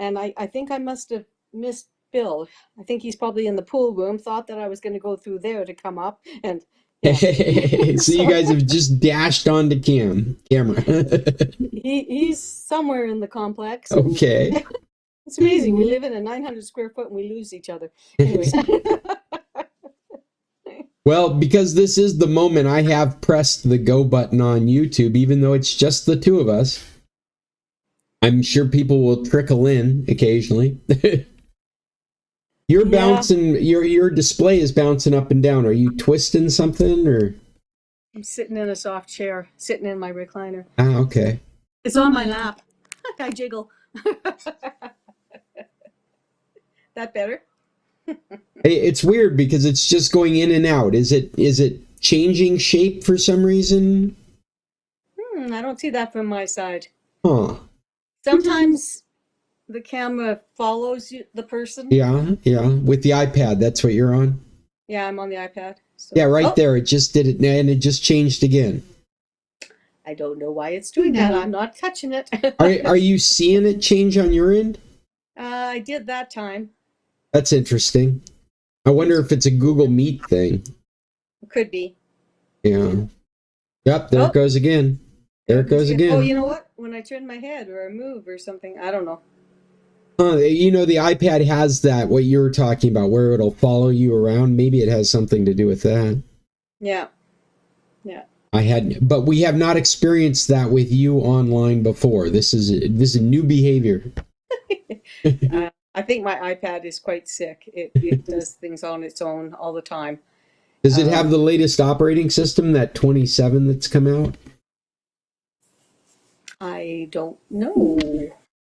and I think I must have missed Bill. I think he's probably in the pool room, thought that I was going to go through there to come up, and yeah. So you guys have just dashed onto camera. He's somewhere in the complex. Okay. It's amazing. We live in a 900 square foot and we lose each other. Anyways. Well, because this is the moment, I have pressed the go button on YouTube, even though it's just the two of us. I'm sure people will trickle in occasionally. You're bouncing, your display is bouncing up and down. Are you twisting something, or? I'm sitting in a soft chair, sitting in my recliner. Ah, okay. It's on my lap. I jiggle. That better? It's weird because it's just going in and out. Is it changing shape for some reason? I don't see that from my side. Huh. Sometimes the camera follows the person. Yeah. With the iPad, that's what you're on? Yeah, I'm on the iPad. So. Yeah, right there. It just did it, and it just changed again. I don't know why it's doing that. I'm not touching it. Are you seeing it change on your end? I did that time. That's interesting. I wonder if it's a Google Meet thing. Could be. Yeah. Yep, there it goes again. There it goes again. Oh, you know what? When I turn my head or I move or something, I don't know. You know, the iPad has that, what you were talking about, where it'll follow you around. Maybe it has something to do with that. Yeah. But we have not experienced that with you online before. This is a new behavior. I think my iPad is quite sick. It does things on its own all the time. Does it have the latest operating system, that 27 that's come out? I don't know.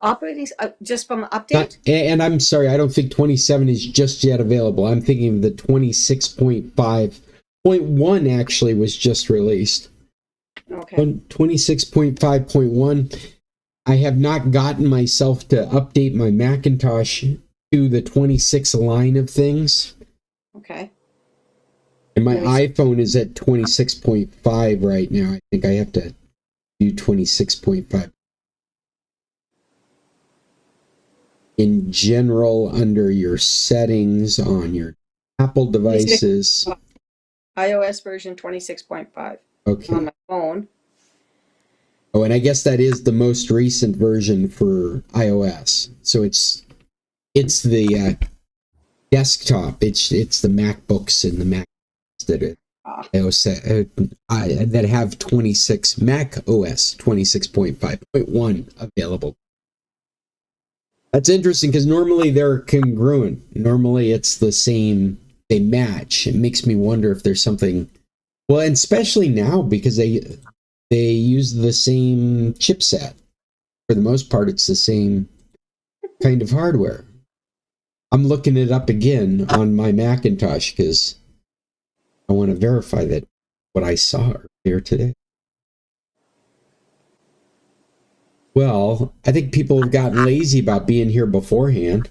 Operating just from update? And I'm sorry, I don't think 27 is just yet available. I'm thinking the 26.5.1 actually was just released. Okay. 26.5.1. I have not gotten myself to update my Macintosh to the 26 line of things. Okay. And my iPhone is at 26.5 right now. I think I have to do 26.5. In general, under your settings on your Apple devices. iOS version 26.5. Okay. On my phone. Oh, and I guess that is the most recent version for iOS. So it's the desktop. It's the MacBooks and the Macs that that have 26 Mac OS 26.5.1 available. That's interesting because normally they're congruent. Normally it's the same, they match. It makes me wonder if there's something, well, and especially now because they use the same chipset. For the most part, it's the same kind of hardware. I'm looking it up again on my Macintosh because I want to verify that what I saw earlier today. Well, I think people have gotten lazy about being here beforehand.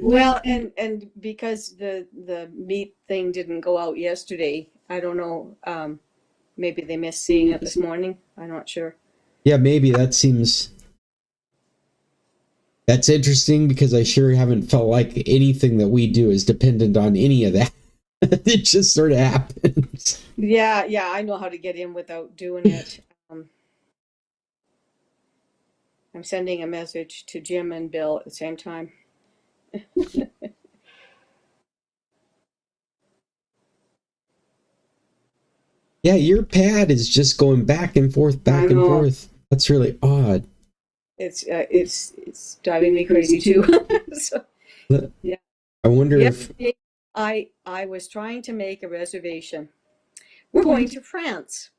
Well, and because the meat thing didn't go out yesterday, I don't know. Maybe they missed seeing it this morning. I'm not sure. Yeah, maybe that's interesting because I sure haven't felt like anything that we do is dependent on any of that. It just sort of happens. Yeah, I know how to get in without doing it. I'm sending a message to Jim and Bill at the same time. Yeah, your pad is just going back and forth, back and forth. That's really odd. It's driving me crazy too. So, yeah. I wonder if I was trying to make a reservation. We're going to France.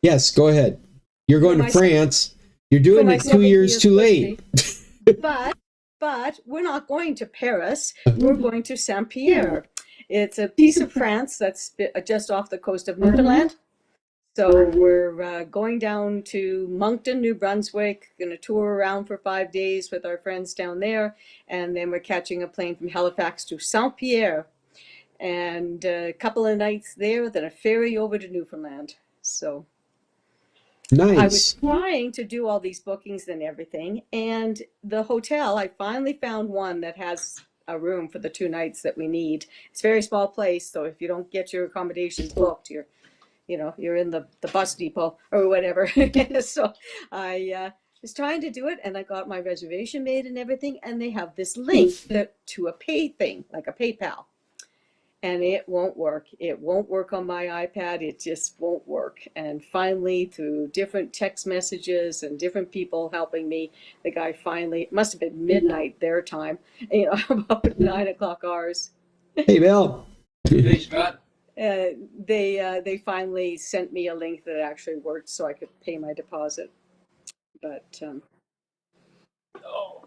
Yes, go ahead. You're going to France. You're doing it 2 years too late. But we're not going to Paris. We're going to Saint-Pierre. It's a piece of France that's just off the coast of Newfoundland. So we're going down to Moncton, New Brunswick, going to tour around for 5 days with our friends down there. And then we're catching a plane from Halifax to Saint-Pierre. And a couple of nights there, then a ferry over to Newfoundland. So I was Nice. trying to do all these bookings and everything, and the hotel, I finally found one that has a room for the 2 nights that we need. It's a very small place, so if you don't get your accommodations booked, you're in the bus depot or whatever. So I was trying to do it, and I got my reservation made and everything, and they have this link to a pay thing, like a PayPal. And it won't work. It won't work on my iPad. It just won't work. And finally, through different text messages and different people helping me, the guy finally, it must have been midnight their time, about 9 o'clock ours. Hey, Bill. Hey, Scott. They finally sent me a link that actually worked, so I could pay my deposit. But Oh,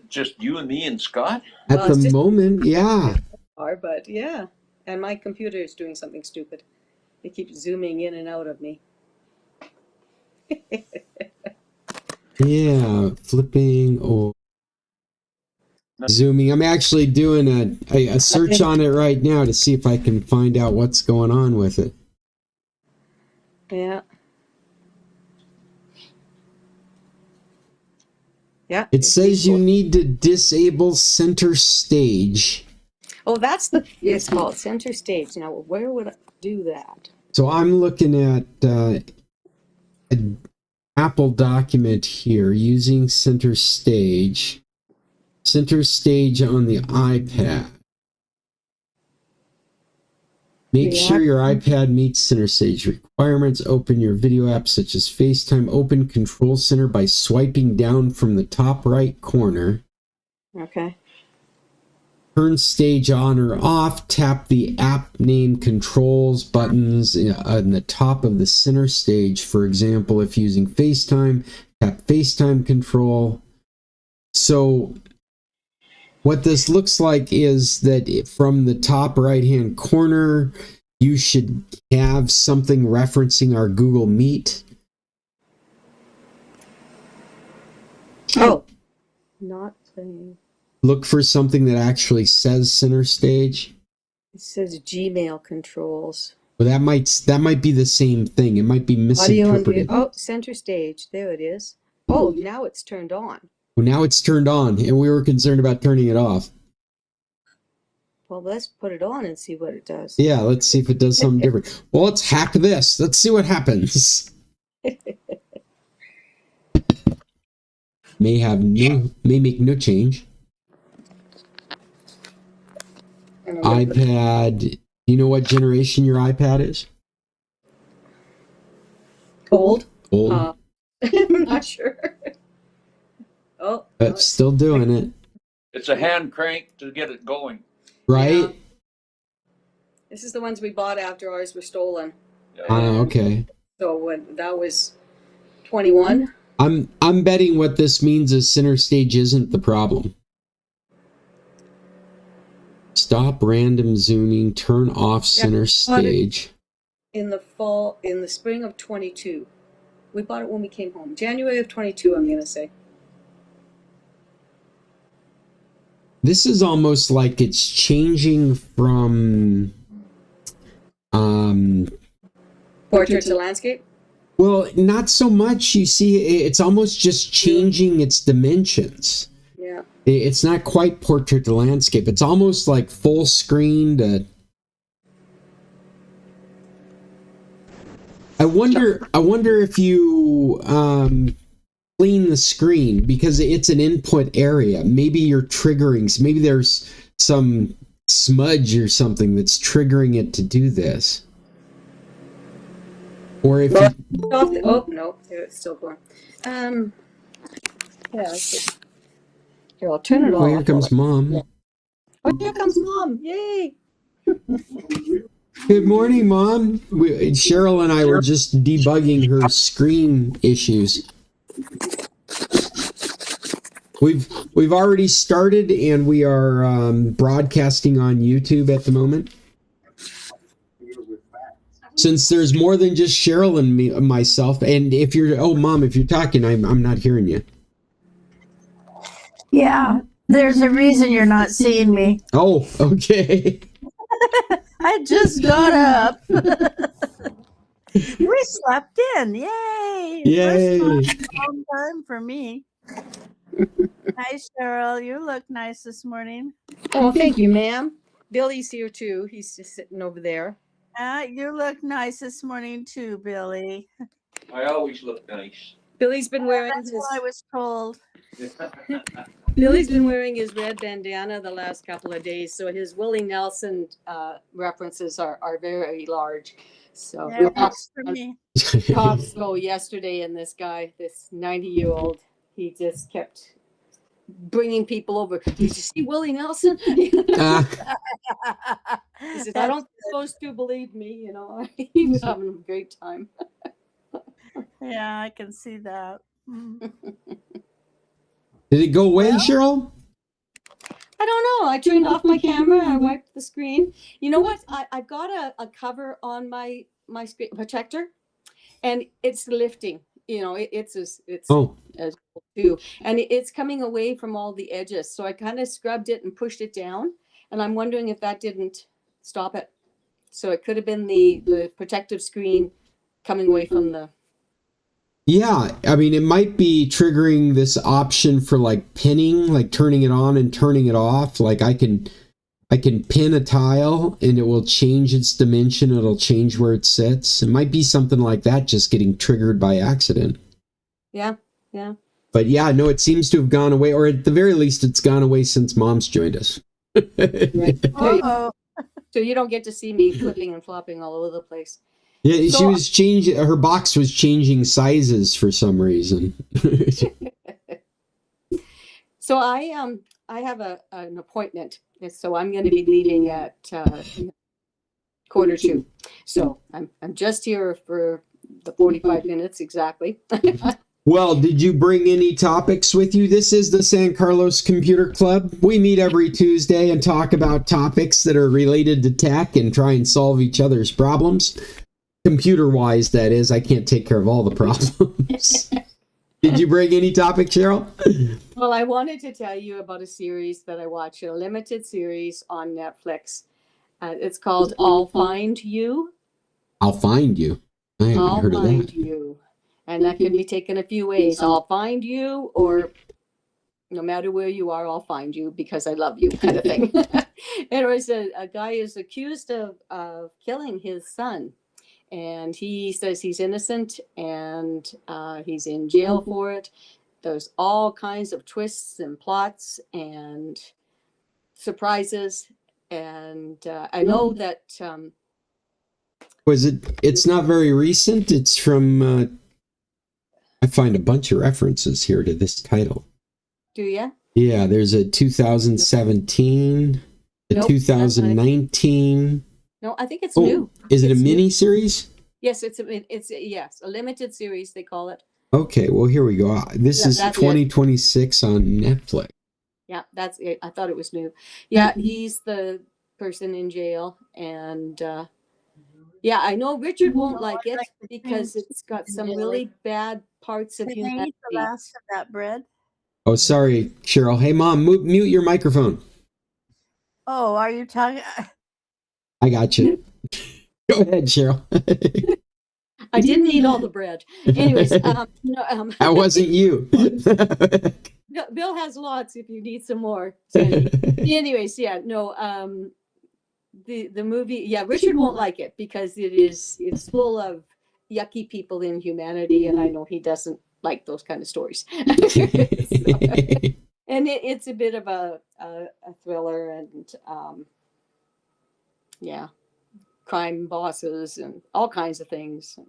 just you and me and Scott? At well, the it's just moment, yeah. hard, but yeah. And my computer is doing something stupid. It keeps zooming in and out of me. Yeah, flipping or zooming. I'm actually doing a search on it right now to see if I can find out what's going on with it. Yeah. Yeah. It says you need to disable center stage. Oh, it's called center stage. Now, where would I do that? So I'm looking at an Apple document here using center stage. Center stage on the iPad. Make sure your iPad meets center stage requirements. Open your video apps such as FaceTime. Open Control Center by swiping down from the top right corner. Okay. Turn stage on or off. Tap the app name controls buttons on the top of the center stage. For example, if using FaceTime, tap FaceTime control. So what this looks like is that from the top right-hand corner, you should have something referencing our Google Meet. Oh, not playing. Look for something that actually says center stage. It says Gmail controls. Well, that might be the same thing. It might be Audio and misinterpreted. video. Oh, center stage. There it is. Oh, now it's turned on. Well, now it's turned on, and we were concerned about turning it off. Well, let's put it on and see what it does. Yeah, let's see if it does something different. Well, let's hack this. Let's see what happens. May make no change. iPad. You know what generation your iPad is? Old? Old. I'm not sure. Oh, But still doing it. It's a hand crank to get it going. Right? Yeah. This is the ones we bought after ours were stolen. Okay. So when that was 21. I'm betting what this means is center stage isn't the problem. Stop random zooming, turn off center stage. In the spring of 22. We bought it when we came home. January of 22, I'm going to say. This is almost like it's changing from Portrait to landscape? well, not so much. You see, it's almost just changing its dimensions. Yeah. It's not quite portrait to landscape. It's almost like full screen to. I wonder if you clean the screen because it's an input area. Maybe you're triggering. Maybe there's some smudge or something that's triggering it to do this. Or if oh no, it's still going. Yeah. Here, I'll turn it off. oh, here comes Mom. Oh, here comes Mom! Yay! Good morning, Mom. Cheryl and I were just debugging her screen issues. We've already started, and we are broadcasting on YouTube at the moment. Since there's more than just Cheryl and me, myself, and if you're Mom, if you're talking, I'm not hearing you. Yeah, there's a reason you're not seeing me. Oh, okay. I just got up. We slept in. Yay! Yay! First time, long time for me. Hi, Cheryl. You look nice this morning. Oh, thank you, ma'am. Billy's here too. He's just sitting over there. You look nice this morning too, Billy. I always look nice. Billy's been wearing That's his what I was told. Billy's been wearing his red bandana the last couple of days, so his Willie Nelson references are very large. So Yeah, works for me. Costco yesterday, and this guy, this 90-year-old, he just kept bringing people over. Did you see Willie Nelson? He says, I don't think supposed to believe me, you know. He was having a great time. Yeah, I can see that. Did it go away, Cheryl? I don't know. I turned off my camera. I wiped the screen. You know what? I've got a cover on my screen protector, and it's lifting. You know, it's as too, and it's coming away from all the edges. So I kind of scrubbed it and pushed it down, and I'm wondering if that didn't stop it. So it could have been the protective screen coming away from the. Yeah, I mean, it might be triggering this option for like pinning, like turning it on and turning it off. Like I can pin a tile and it will change its dimension. It'll change where it sits. It might be something like that, just getting triggered by accident. Yeah. But yeah, no, it seems to have gone away, or at the very least, it's gone away since Mom's joined us. Uh-oh. So you don't get to see me flipping and flopping all over the place. Yeah, she was changing. Her box was changing sizes for some reason. So I have an appointment, so I'm going to be leaving at 1:45. So I'm just here for the 45 minutes exactly. Well, did you bring any topics with you? This is the San Carlos Computer Club. We meet every Tuesday and talk about topics that are related to tech and try and solve each other's problems. Computer-wise, that is. I can't take care of all the problems. Did you bring any topic, Cheryl? Well, I wanted to tell you about a series that I watched, a limited series on Netflix. It's called I'll Find You. I'll Find You. I haven't heard of that. I'll Find You. And that can be taken a few ways. I'll find you, or no matter where you are, I'll find you because I love you, kind of thing. Anyways, a guy is accused of killing his son. And he says he's innocent, and he's in jail for it. There's all kinds of twists and plots and surprises. And I know that... It's not very recent. It's from... I find a bunch of references here to this title. Do you? Yeah, there's a 2017, a 2019... No, I think it's new. Is it a mini series? Yes, it's a limited series, they call it. Okay, well, here we go. This is 2026 on Netflix. Yeah, that's it. I thought it was new. Yeah, he's the person in jail, and yeah, I know Richard won't like it because it's got some really bad parts of humanity. Can I eat the last of that bread? Oh, sorry, Cheryl. Hey, Mom, mute your microphone. Oh, are you talking? I got you. Go ahead, Cheryl. I didn't eat all the bread. Anyways, that wasn't you. Bill has lots if you need some more. Anyways, yeah, no, the movie, yeah, Richard won't like it because it's full of yucky people in humanity, and I know he doesn't like those kind of stories. And it's a bit of a thriller, and yeah, crime bosses and all kinds of things.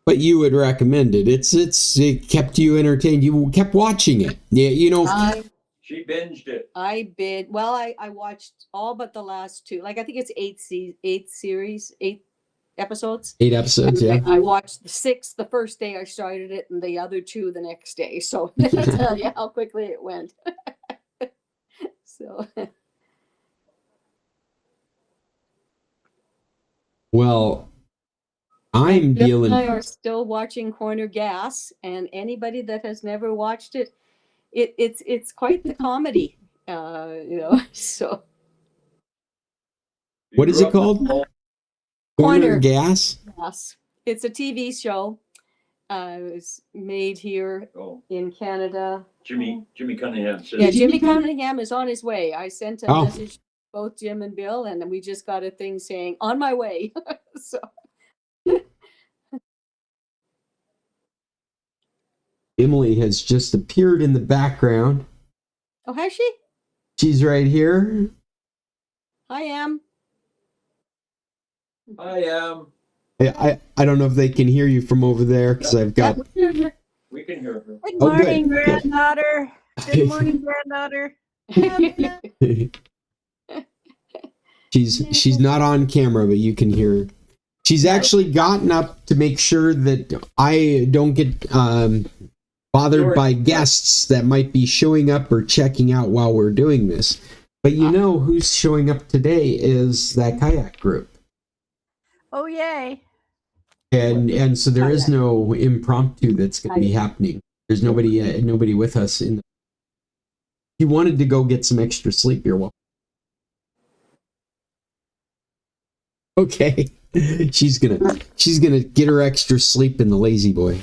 But you would recommend it. It kept you entertained. You kept watching it. Yeah, you know. She binged it. I watched all but the last two. Like I think it's 8 episodes. 8 episodes, yeah. I watched the 6 the first day I started it, and the other 2 the next day. So I'll tell you how quickly it went. So. Well, I'm dealing. I are still watching Corner Gas, and anybody that has never watched it, it's quite the comedy, you know. So. What is it called? Corner Gas. Yes, It's a TV show. It was made here Oh, in Canada. Jimmy Cunningham says. Yeah, Jimmy Cunningham is on his way. I sent a Oh. message to both Jim and Bill, and we just got a thing saying on my way. So Emily has just appeared in the background. oh, has she? She's right here. I am. I am. I don't know if they can hear you from over there because I've got. We can hear her. Good Oh, good, morning, good. granddaughter. Good morning, granddaughter. She's not on camera, but you can hear her. She's actually gotten up to make sure that I don't get bothered by guests that might be showing up or checking out while we're doing this. But you know who's showing up today is that kayak group. Oh, yay. And so there is no impromptu that's going to be happening. There's nobody with us in the. If you wanted to go get some extra sleep, you're welcome. Okay, she's gonna get her extra sleep in the lazy boy.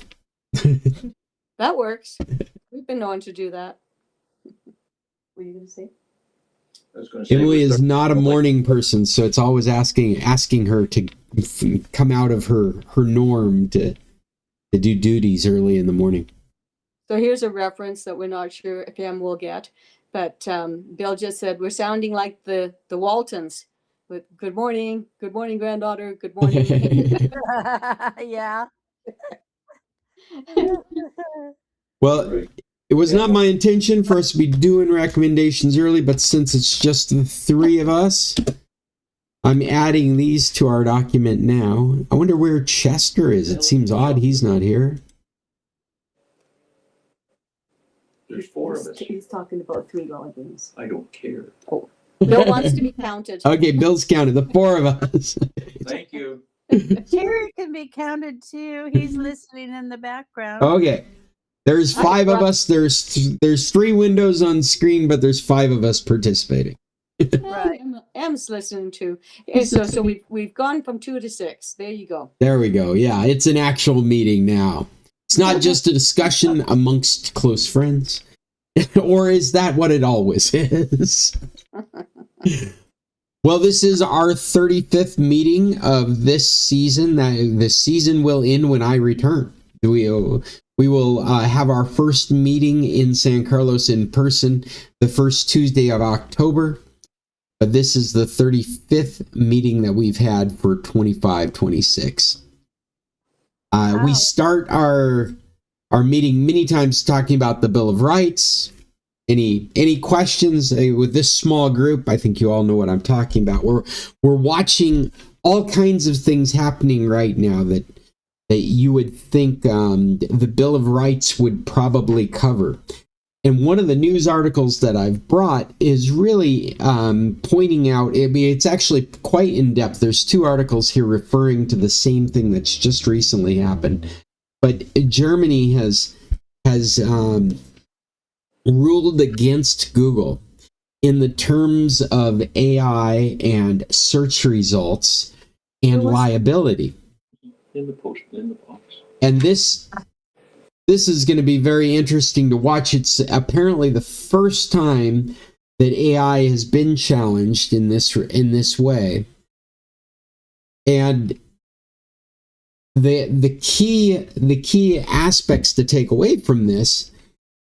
That works. We've been known to do that. What are you going to say? I was going to say. Emily is not a morning person, so it's always asking her to come out of her norm to do duties early in the morning. So here's a reference that we're not sure if Em will get, but Bill just said we're sounding like the Waltons with good morning, granddaughter, good morning. Yeah. Well, it was not my intention for us to be doing recommendations early, but since it's just the three of us, I'm adding these to our document now. I wonder where Chester is. It seems odd he's not here. There's four of us. He's talking about 3 logins. I don't care. Oh, Bill wants to be counted. Okay, Bill's counted. The 4 of us. Thank you. Jerry can be counted too. He's listening in the background. Okay. There's 5 of us. There's 3 windows on screen, but there's 5 of us participating. Right. Em's listening too. So we've gone from 2 to 6. There you go. There we go. Yeah, it's an actual meeting now. It's not just a discussion amongst close friends. Or is that what it always is? Well, this is our 35th meeting of this season. The season will end when I return. We will have our first meeting in San Carlos in person the first Tuesday of October. But this is the 35th meeting that we've had for 25-26. Wow. We start our meeting many times talking about the Bill of Rights. Any questions with this small group? I think you all know what I'm talking about. We're watching all kinds of things happening right now that you would think the Bill of Rights would probably cover. And one of the news articles that I've brought is really pointing out, it's actually quite in-depth. There's 2 articles here referring to the same thing that's just recently happened. But Germany has ruled against Google in the terms of AI and search results and liability. In the box. And this is going to be very interesting to watch. It's apparently the first time that AI has been challenged in this way. And the key aspects to take away from this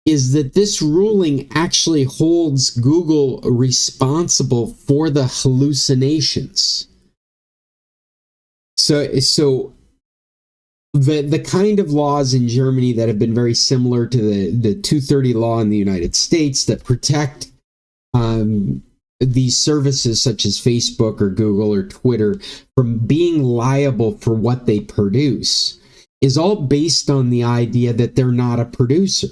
is that this ruling actually holds Google responsible for the hallucinations. So the kind of laws in Germany that have been very similar to the 230 law in the United States that protect these services such as Facebook or Google or Twitter from being liable for what they produce is all based on the idea that they're not a producer.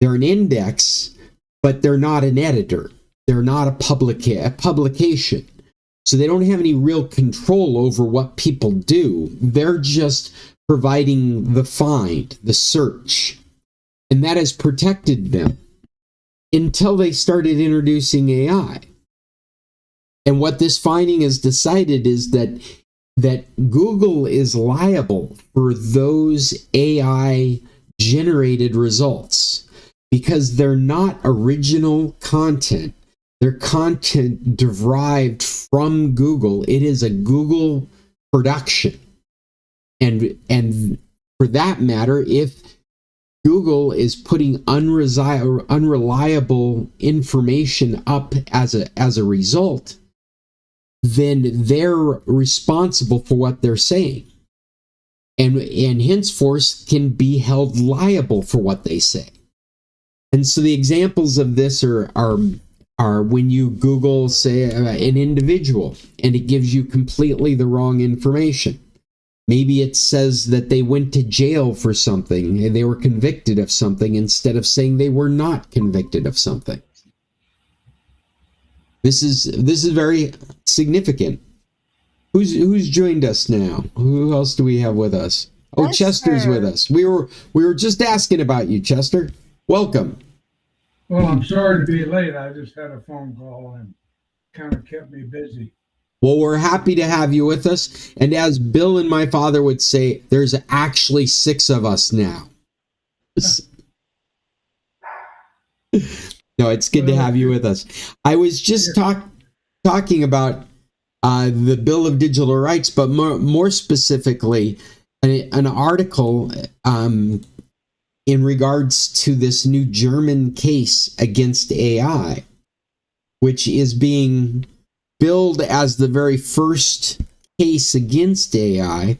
They're an index, but they're not an editor. They're not a publication. So they don't have any real control over what people do. They're just providing the find, the search. And that has protected them until they started introducing AI. And what this finding has decided is that that Google is liable for those AI generated results because they're not original content. They're content derived from Google. It is a Google production. And for that matter, if Google is putting unreliable information up as a result, then they're responsible for what they're saying, and henceforth can be held liable for what they say. And so the examples of this are when you Google, say, an individual, and it gives you completely the wrong information. Maybe it says that they went to jail for something and they were convicted of something instead of saying they were not convicted of something. This is very significant. Who's joined us now? Who else do we have with us? Oh, Chester's with us. We were just asking about you, Chester. Welcome. Well, I'm sorry to be late. I just had a phone call and kind of kept me busy. Well, we're happy to have you with us. And as Bill and my father would say, there's actually 6 of us now. No, it's good to have you with us. I was just talking about the Bill of Digital Rights, but more specifically, an article in regards to this new German case against AI, which is being billed as the very first case against AI.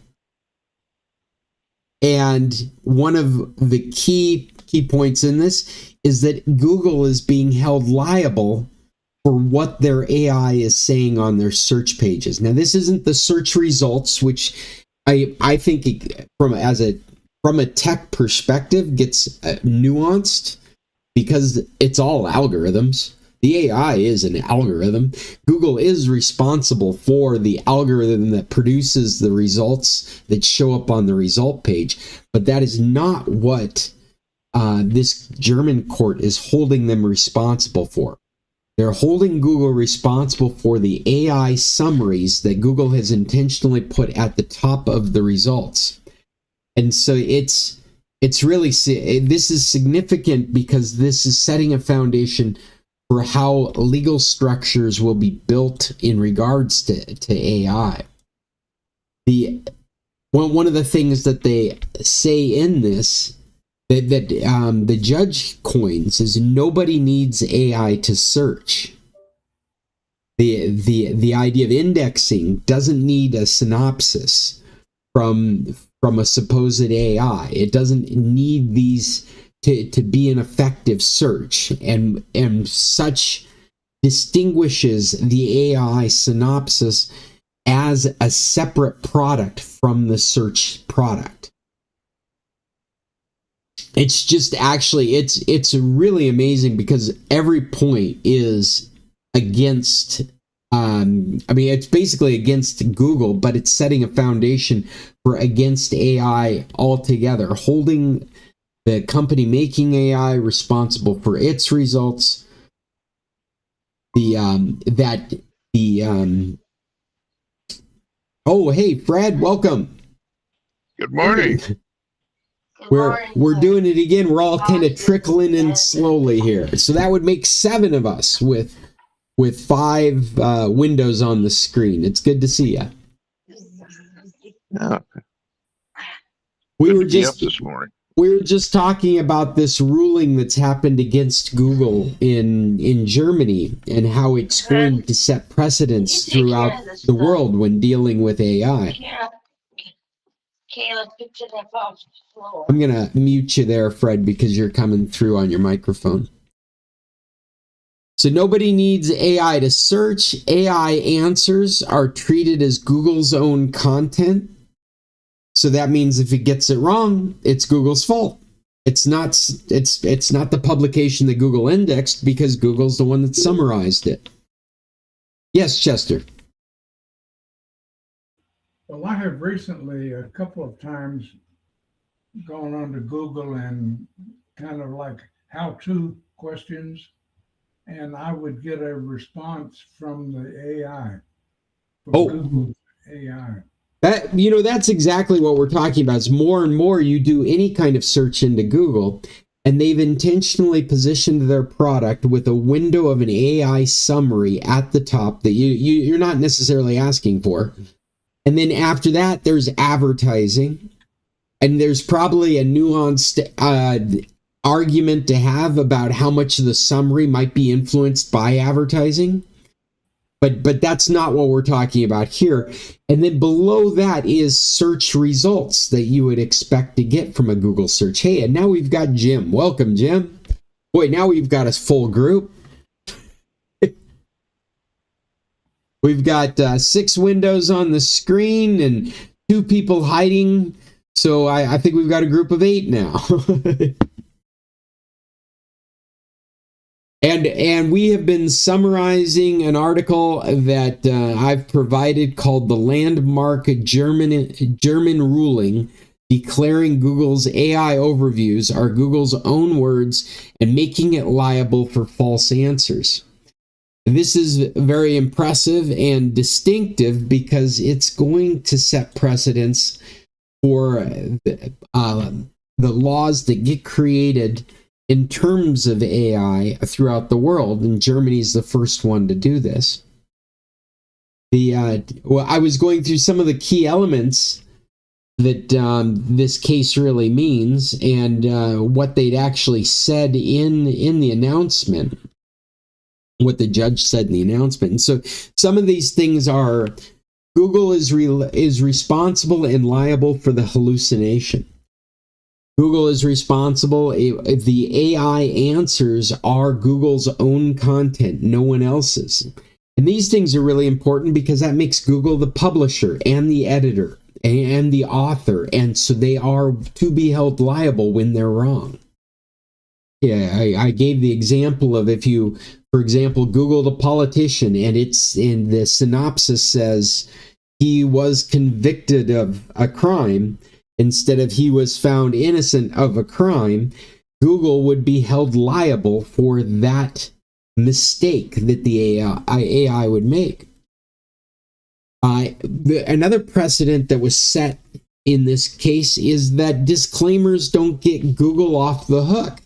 And one of the key points in this is that Google is being held liable for what their AI is saying on their search pages. Now, this isn't the search results, which I think from a tech perspective gets nuanced because it's all algorithms. The AI is an algorithm. Google is responsible for the algorithm that produces the results that show up on the result page, but that is not what this German court is holding them responsible for. They're holding Google responsible for the AI summaries that Google has intentionally put at the top of the results. And so it's really, this is significant because this is setting a foundation for how legal structures will be built in regards to AI. One of the things that they say in this that the judge coins is nobody needs AI to search. The idea of indexing doesn't need a synopsis from a supposed AI. It doesn't need these to be an effective search, and such distinguishes the AI synopsis as a separate product from the search product. It's just actually, it's really amazing because every point is against, it's basically against Google, but it's setting a foundation for against AI altogether, holding the company making AI responsible for its results. Oh, hey, Fred, welcome. Good morning. We're doing it again. We're all kind of trickling in slowly here. So that would make 7 of us with 5 windows on the screen. It's good to see you. Yeah. We Good were to be just up this morning. We were just talking about this ruling that's happened against Google in Germany and how it's going to set precedents throughout the world when dealing with AI. I'm going to mute you there, Fred, because you're coming through on your microphone. So nobody needs AI to search. AI answers are treated as Google's own content. So that means if it gets it wrong, it's Google's fault. It's not the publication that Google indexed because Google's the one that summarized it. Yes, Chester. Well, I have recently a couple of times gone onto Google and kind of like how-to questions, and I would get a response from the AI, from Google's AI. That's exactly what we're talking about. Is more and more you do any kind of search into Google, and they've intentionally positioned their product with a window of an AI summary at the top that you're not necessarily asking for. And then after that, there's advertising, and there's probably a nuanced argument to have about how much of the summary might be influenced by advertising. But that's not what we're talking about here. And then below that is search results that you would expect to get from a Google search. Hey, and now we've got Jim. Welcome, Jim. Boy, now we've got a full group. We've got 6 windows on the screen and 2 people hiding. So I think we've got a group of 8 now. And we have been summarizing an article that I've provided called "The Landmark German Ruling Declaring Google's AI Overviews Are Google's Own Words and Making It Liable for False Answers." This is very impressive and distinctive because it's going to set precedents for the laws that get created in terms of AI throughout the world, and Germany's the first one to do this. I was going through some of the key elements that this case really means, and what they'd actually said in the announcement, what the judge said in the announcement. And so some of these things are: Google is responsible and liable for the hallucination. Google is responsible if the AI answers are Google's own content, no one else's. And these things are really important because that makes Google the publisher and the editor and the author. And so they are to be held liable when they're wrong. Yeah, I gave the example of if you, for example, Googled a politician and the synopsis says he was convicted of a crime, instead of he was found innocent of a crime, Google would be held liable for that mistake that the AI would make. Another precedent that was set in this case is that disclaimers don't get Google off the hook.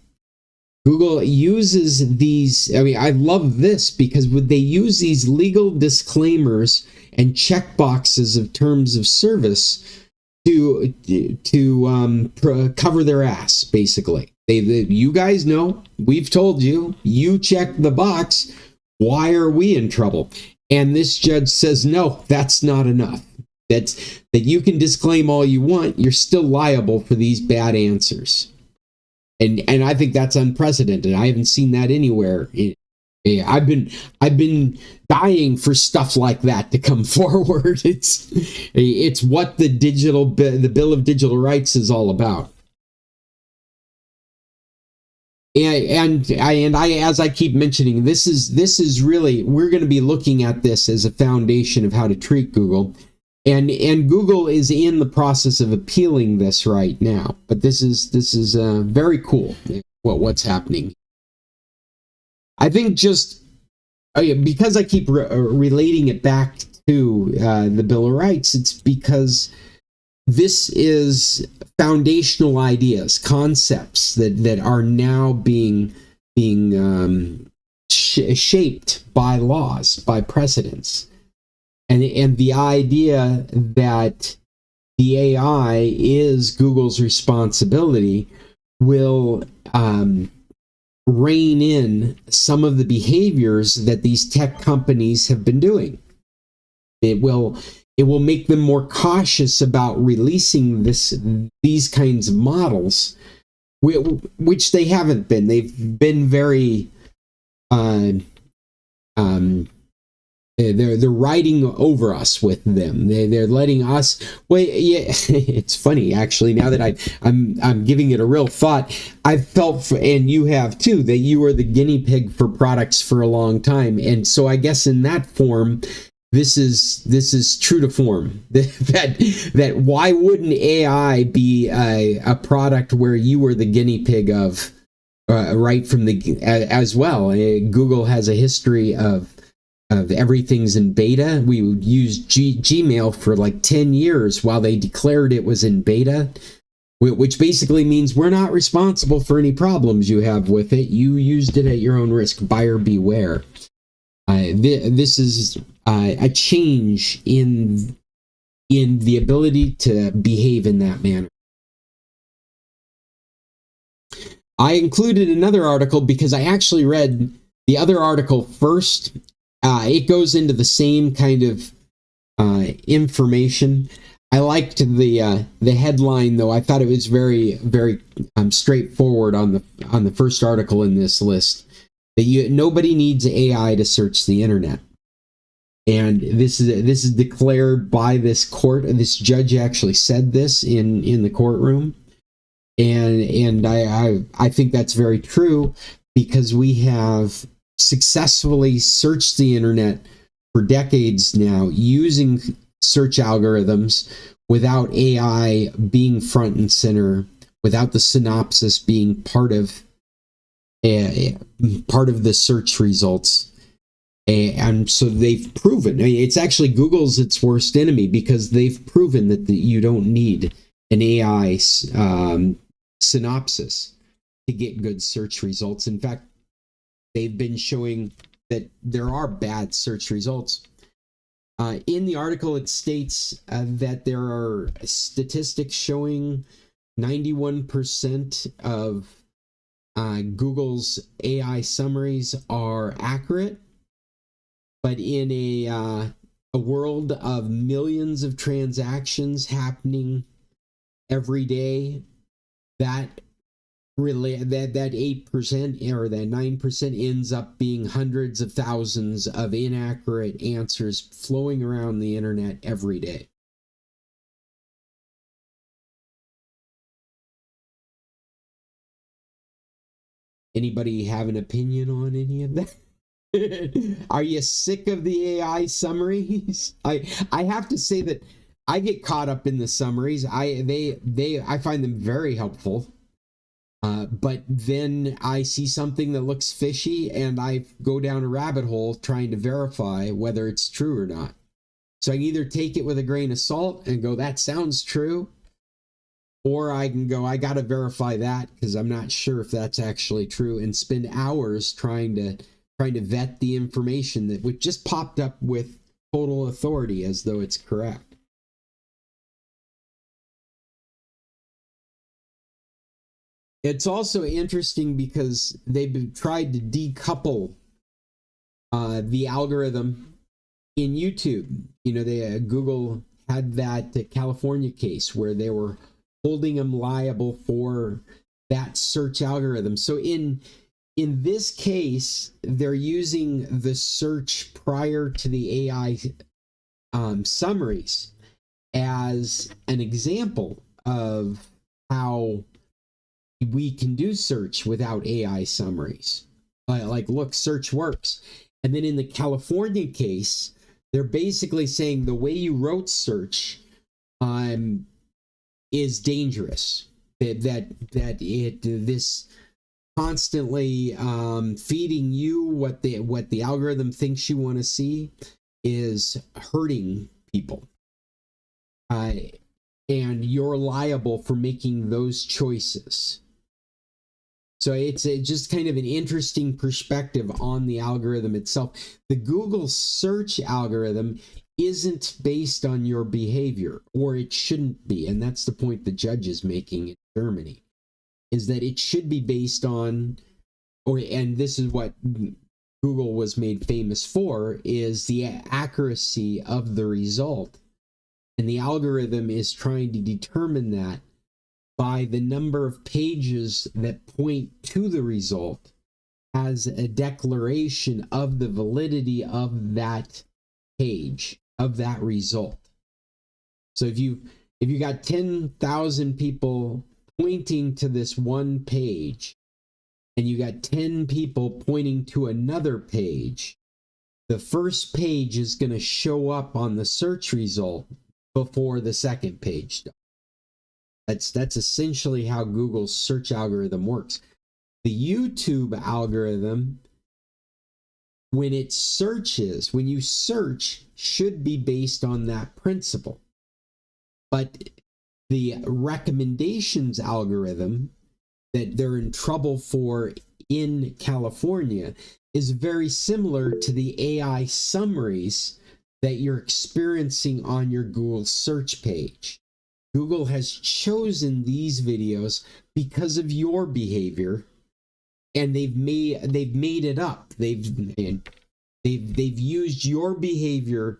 Google uses these, I love this because they use these legal disclaimers and checkboxes of terms of service to cover their ass, basically. You guys know, we've told you, you check the box, why are we in trouble? And this judge says, no, that's not enough. That you can disclaim all you want, you're still liable for these bad answers. And I think that's unprecedented. I haven't seen that anywhere. I've been dying for stuff like that to come forward. It's what the Bill of Digital Rights is all about. And as I keep mentioning, this is really, we're going to be looking at this as a foundation of how to treat Google. And Google is in the process of appealing this right now. But this is very cool what's happening. I think just because I keep relating it back to the Bill of Rights, it's because this is foundational ideas, concepts that are now being shaped by laws, by precedents. And the idea that the AI is Google's responsibility will rein in some of the behaviors that these tech companies have been doing. It will make them more cautious about releasing these kinds of models, which they haven't been. They've been very they're riding over us with them. They're letting us. Well, yeah, it's funny actually. Now that I'm giving it a real thought, I've felt, and you have too, that you were the guinea pig for products for a long time, and so I guess in that form, this is true to form. That why wouldn't AI be a product where you were the guinea pig of right from the as well? Google has a history of everything's in beta. We would use Gmail for like 10 years while they declared it was in beta, which basically means we're not responsible for any problems you have with it. You used it at your own risk. Buyer beware. This is a change in the ability to behave in that manner. I included another article because I actually read the other article first. It goes into the same kind of information. I liked the headline, though. I thought it was very, very straightforward on the first article in this list. That nobody needs AI to search the internet, and this is declared by this court. This judge actually said this in the courtroom, and I think that's very true, because we have successfully searched the internet for decades now using search algorithms without AI being front and center, without the synopsis being part of the search results. And so they've proven, it's actually Google's its worst enemy, because they've proven that you don't need an AI synopsis to get good search results. In fact, they've been showing that there are bad search results. In the article, it states that there are statistics showing 91% of Google's AI summaries are accurate, but in a world of millions of transactions happening every day, that 8% or that 9% ends up being hundreds of thousands of inaccurate answers flowing around the internet every day. Anybody have an opinion on any of that? Are you sick of the AI summaries? I have to say that I get caught up in the summaries. I find them very helpful. But then I see something that looks fishy and I go down a rabbit hole trying to verify whether it's true or not. So I can either take it with a grain of salt and go, that sounds true, or I can go, I got to verify that because I'm not sure if that's actually true, and spend hours trying to vet the information that just popped up with total authority as though it's correct. It's also interesting because they've tried to decouple the algorithm in YouTube. You know, Google had that California case where they were holding them liable for that search algorithm. So in this case, they're using the search prior to the AI summaries as an example of how we can do search without AI summaries. Like, look, search works. And then in the California case, they're basically saying the way you wrote search is dangerous. This constantly feeding you what the algorithm thinks you want to see is hurting people. And you're liable for making those choices. So it's just kind of an interesting perspective on the algorithm itself. The Google search algorithm isn't based on your behavior, or it shouldn't be. And that's the point the judge is making in Germany, is that it should be based on, and this is what Google was made famous for, is the accuracy of the result. And the algorithm is trying to determine that by the number of pages that point to the result as a declaration of the validity of that page, of that result. So if you got 10,000 people pointing to this one page, and you got 10 people pointing to another page, the first page is going to show up on the search result before the second page does. That's essentially how Google's search algorithm works. The YouTube algorithm when it searches, when you search, should be based on that principle. But the recommendations algorithm that they're in trouble for in California is very similar to the AI summaries that you're experiencing on your Google search page. Google has chosen these videos because of your behavior, and they've made it up. They've used your behavior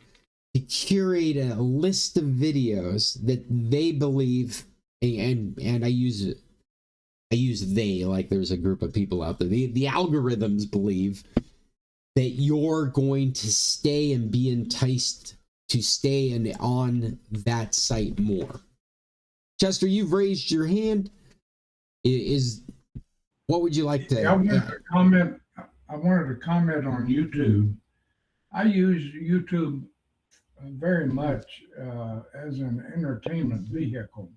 to curate a list of videos that they believe, and I use they like there's a group of people out there. The algorithms believe that you're going to stay and be enticed to stay and on that site more. Chester, you've raised your hand. What would you like to? I wanted to comment. I wanted to comment on YouTube. I use YouTube very much as an entertainment vehicle,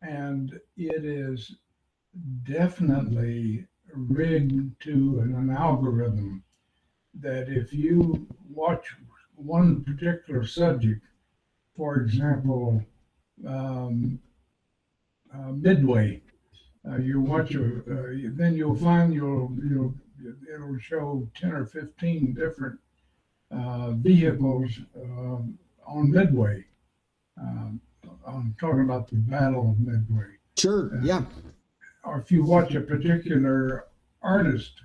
and it is definitely rigged to an algorithm that if you watch one particular subject, for example, Midway, you watch then you'll find it'll show 10 or 15 different vehicles on Midway. I'm talking about the Battle of Midway. Sure, yeah. Or if you watch a particular artist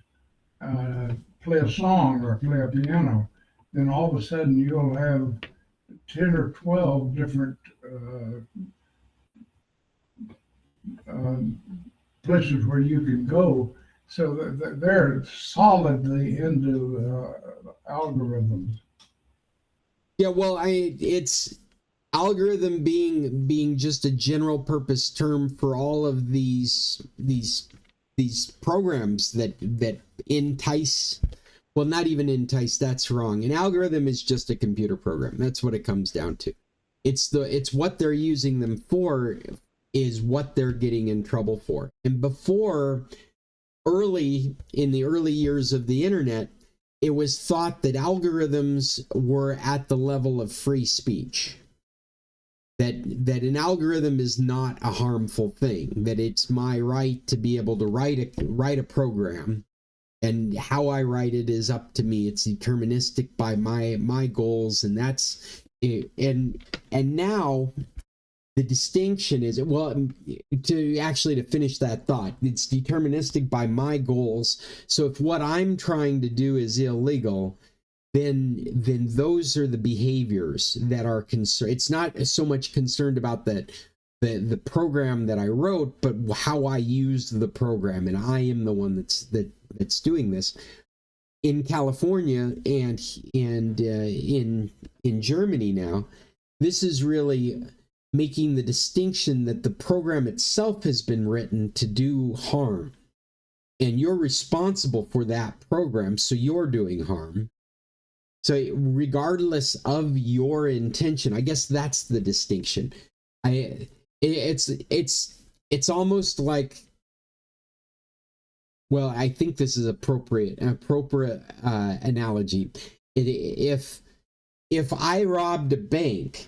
play a song or play a piano, then all of a sudden you'll have 10 or 12 different places where you can go. So they're solidly into algorithms. Yeah, well, it's algorithm being just a general purpose term for all of these programs that entice. Well, not even entice, that's wrong. An algorithm is just a computer program. That's what it comes down to. It's what they're using them for is what they're getting in trouble for. And before, in the early years of the internet, it was thought that algorithms were at the level of free speech. That an algorithm is not a harmful thing, that it's my right to be able to write a program, and how I write it is up to me. It's deterministic by my goals, and that's it. And now the distinction is, well, to finish that thought, it's deterministic by my goals. So if what I'm trying to do is illegal, then those are the behaviors that are concerned. It's not so much concerned about the program that I wrote, but how I used the program, and I am the one that's doing this. In California and in Germany now, this is really making the distinction that the program itself has been written to do harm, and you're responsible for that program, so you're doing harm. So regardless of your intention, I guess that's the distinction. It's almost like, well, I think this is an appropriate analogy. If I robbed a bank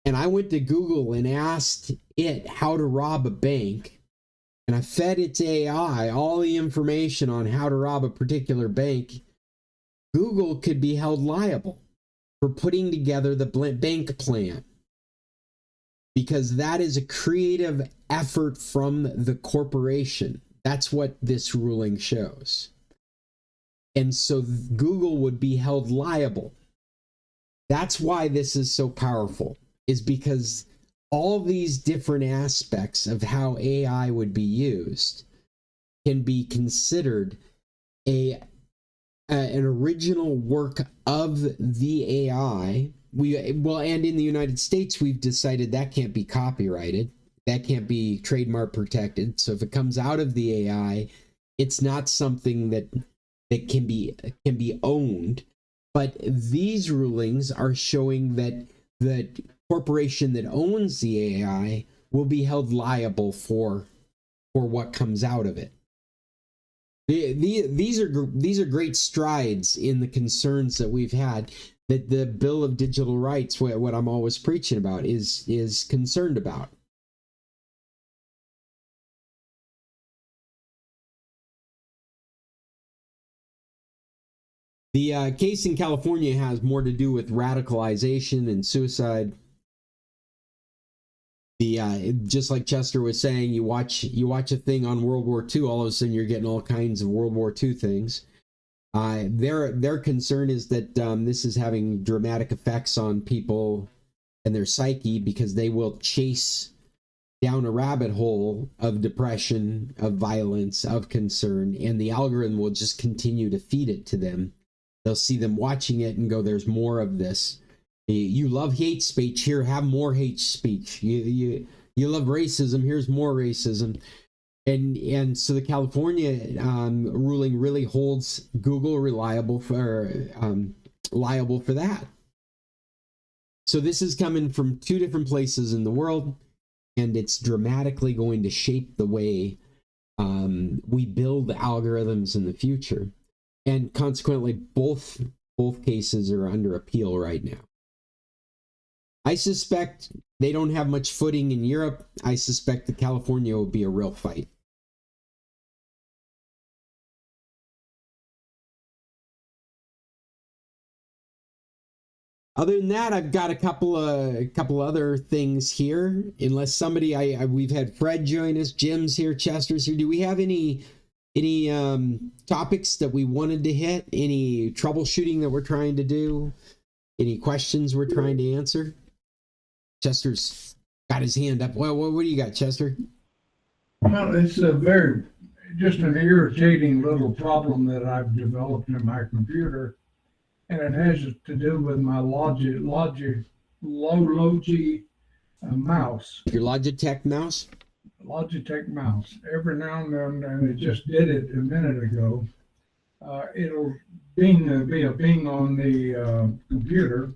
and I went to Google and asked it how to rob a bank, and I fed its AI all the information on how to rob a particular bank, Google could be held liable for putting together the bank plan, because that is a creative effort from the corporation. That's what this ruling shows. And so Google would be held liable. That's why this is so powerful, is because all these different aspects of how AI would be used can be considered an original work of the AI. And in the United States, we've decided that can't be copyrighted. That can't be trademark protected. So if it comes out of the AI, it's not something that can be owned. But these rulings are showing that the corporation that owns the AI will be held liable for what comes out of it. These are great strides in the concerns that we've had, that the Bill of Digital Rights, what I'm always preaching about, is concerned about. The case in California has more to do with radicalization and suicide. Just like Chester was saying, you watch a thing on World War II, all of a sudden you're getting all kinds of World War II things. Their concern is that this is having dramatic effects on people and their psyche, because they will chase down a rabbit hole of depression, of violence, of concern, and the algorithm will just continue to feed it to them. They'll see them watching it and go, there's more of this. You love hate speech, here, have more hate speech. You love racism, here's more racism. And so the California ruling really holds Google liable for that. So this is coming from two different places in the world, and it's dramatically going to shape the way we build algorithms in the future. And consequently, both cases are under appeal right now. I suspect they don't have much footing in Europe. I suspect that California will be a real fight. Other than that, I've got a couple other things here. Unless somebody, we've had Fred join us, Jim's here, Chester's here. Do we have any topics that we wanted to hit? Any troubleshooting that we're trying to do? Any questions we're trying to answer? Chester's got his hand up. Well, what do you got, Chester? Well, it's just an irritating little problem that I've developed in my computer, and it has to do with my Logi mouse. Your Logitech mouse? Logitech mouse. Every now and then, and it just did it a minute ago, it'll be a bing on the computer,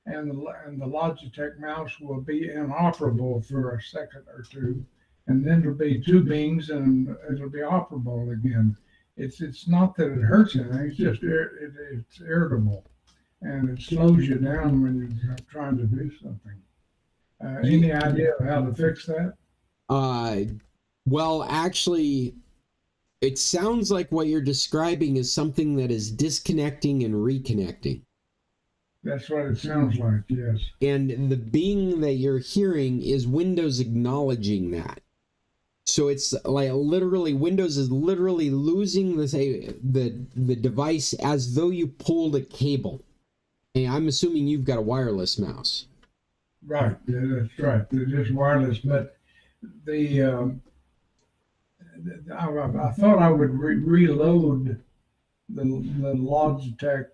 and the Logitech mouse will be inoperable for a second or two, and then there'll be two bings and it'll be operable again. It's not that it hurts anything, it's just it's irritable, and it slows you down when you're trying to do something. Any idea of how to fix that? Well, actually, it sounds like what you're describing is something that is disconnecting and reconnecting. That's what it sounds like, yes. And the bing that you're hearing is Windows acknowledging that. So it's like literally, Windows is literally losing the device as though you pulled a cable. And I'm assuming you've got a wireless mouse. Right, yeah, that's right. They're just wireless, but I thought I would reload the Logitech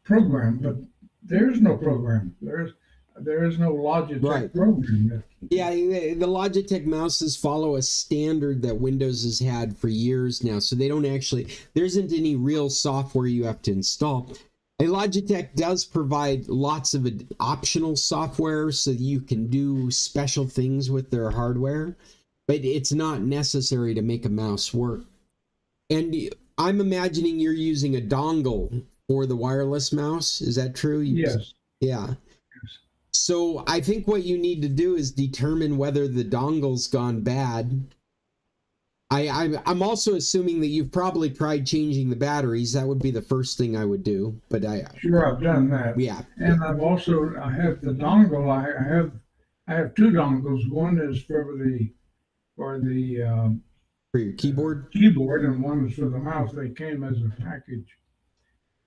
program, but there's no program. There is no Logitech program. Yeah, the Logitech mouses follow a standard that Windows has had for years now, so they don't there isn't any real software you have to install. Logitech does provide lots of optional software so you can do special things with their hardware, but it's not necessary to make a mouse work. And I'm imagining you're using a dongle for the wireless mouse. Is that true? Yes. Yeah. So I think what you need to do is determine whether the dongle's gone bad. I'm also assuming that you've probably tried changing the batteries. That would be the first thing I would do. But Sure, I've done that. Yeah. And I have the dongle. I have two dongles. One is for your keyboard, and one is for the mouse. They came as a package,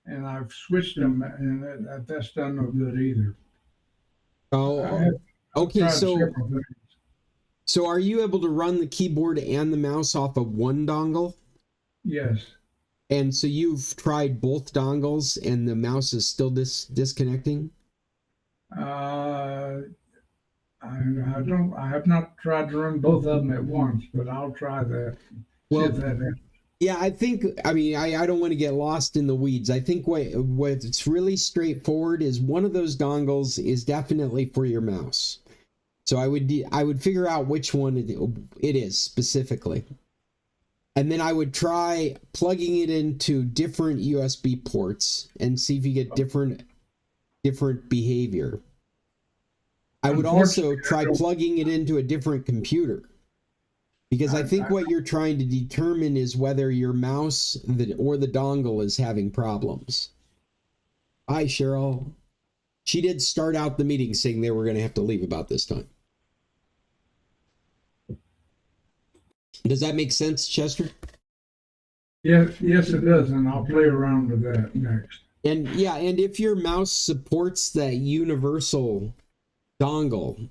and I've switched them, and that's done no good either. Oh, okay. So are you able to run the keyboard and the mouse off of one dongle? Yes. And so you've tried both dongles and the mouse is still disconnecting? I have not tried to run both of them at once, but I'll try that. Well, yeah, I don't want to get lost in the weeds. I think what's really straightforward is one of those dongles is definitely for your mouse. So I would figure out which one it is specifically. And then I would try plugging it into different USB ports and see if you get different behavior. I would also try plugging it into a different computer, because I think what you're trying to determine is whether your mouse or the dongle is having problems. Hi, Cheryl. She did start out the meeting saying they were going to have to leave about this time. Does that make sense, Chester? Yes, it does, and I'll play around with that next. And yeah, and if your mouse supports that universal dongle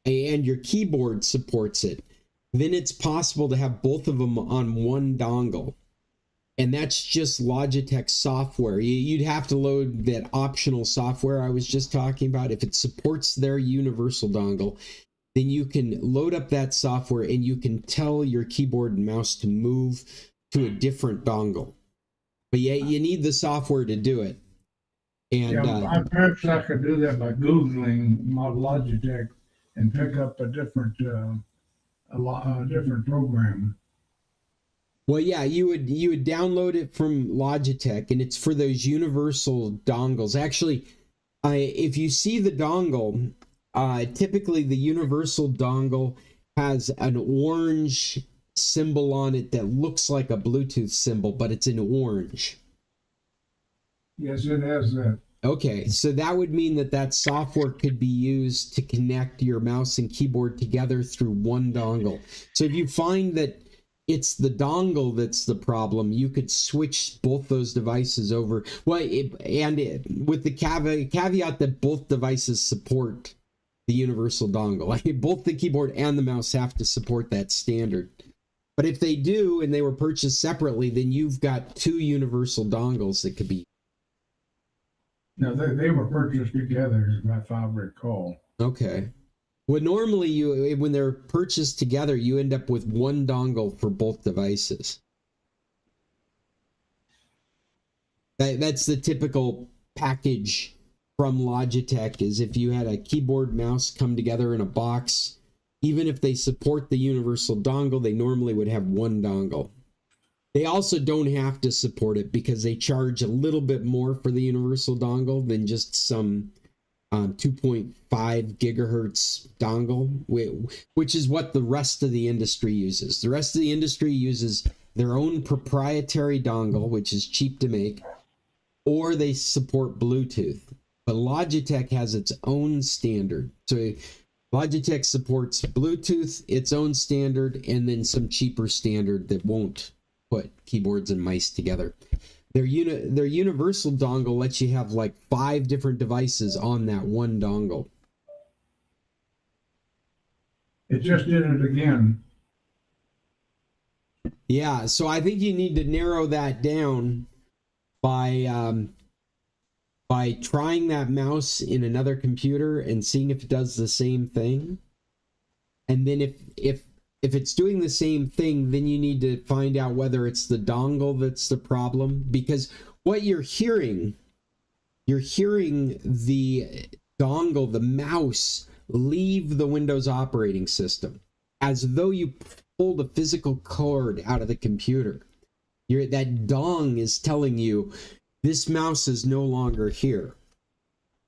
and your keyboard supports it, then it's possible to have both of them on one dongle. And that's just Logitech software. You'd have to load that optional software I was just talking about. If it supports their universal dongle, then you can load up that software and you can tell your keyboard and mouse to move to a different dongle. But yeah, you need the software to do it. And perhaps I could do that by Googling my Logitech and pick up a different program. Well, yeah, you would download it from Logitech, and it's for those universal dongles. Actually, if you see the dongle, typically the universal dongle has an orange symbol on it that looks like a Bluetooth symbol, but it's in orange. Yes, it has that. Okay, so that would mean that software could be used to connect your mouse and keyboard together through one dongle. So if you find that it's the dongle that's the problem, you could switch both those devices over. Well, with the caveat that both devices support the universal dongle. Both the keyboard and the mouse have to support that standard. But if they do, and they were purchased separately, then you've got two universal dongles that could be. No, they were purchased together, if I recall. Okay. Well, normally when they're purchased together, you end up with one dongle for both devices. That's the typical package from Logitech, is if you had a keyboard mouse come together in a box, even if they support the universal dongle, they normally would have one dongle. They also don't have to support it because they charge a little bit more for the universal dongle than just some 2.5 gigahertz dongle, which is what the rest of the industry uses. The rest of the industry uses their own proprietary dongle, which is cheap to make, or they support Bluetooth. But Logitech has its own standard. So Logitech supports Bluetooth, its own standard, and then some cheaper standard that won't put keyboards and mice together. Their universal dongle lets you have like 5 different devices on that one dongle. It just did it again. Yeah, so I think you need to narrow that down by trying that mouse in another computer and seeing if it does the same thing. And then if it's doing the same thing, then you need to find out whether it's the dongle that's the problem. Because what you're hearing the dongle, the mouse, leave the Windows operating system as though you pulled a physical cord out of the computer. That dong is telling you this mouse is no longer here.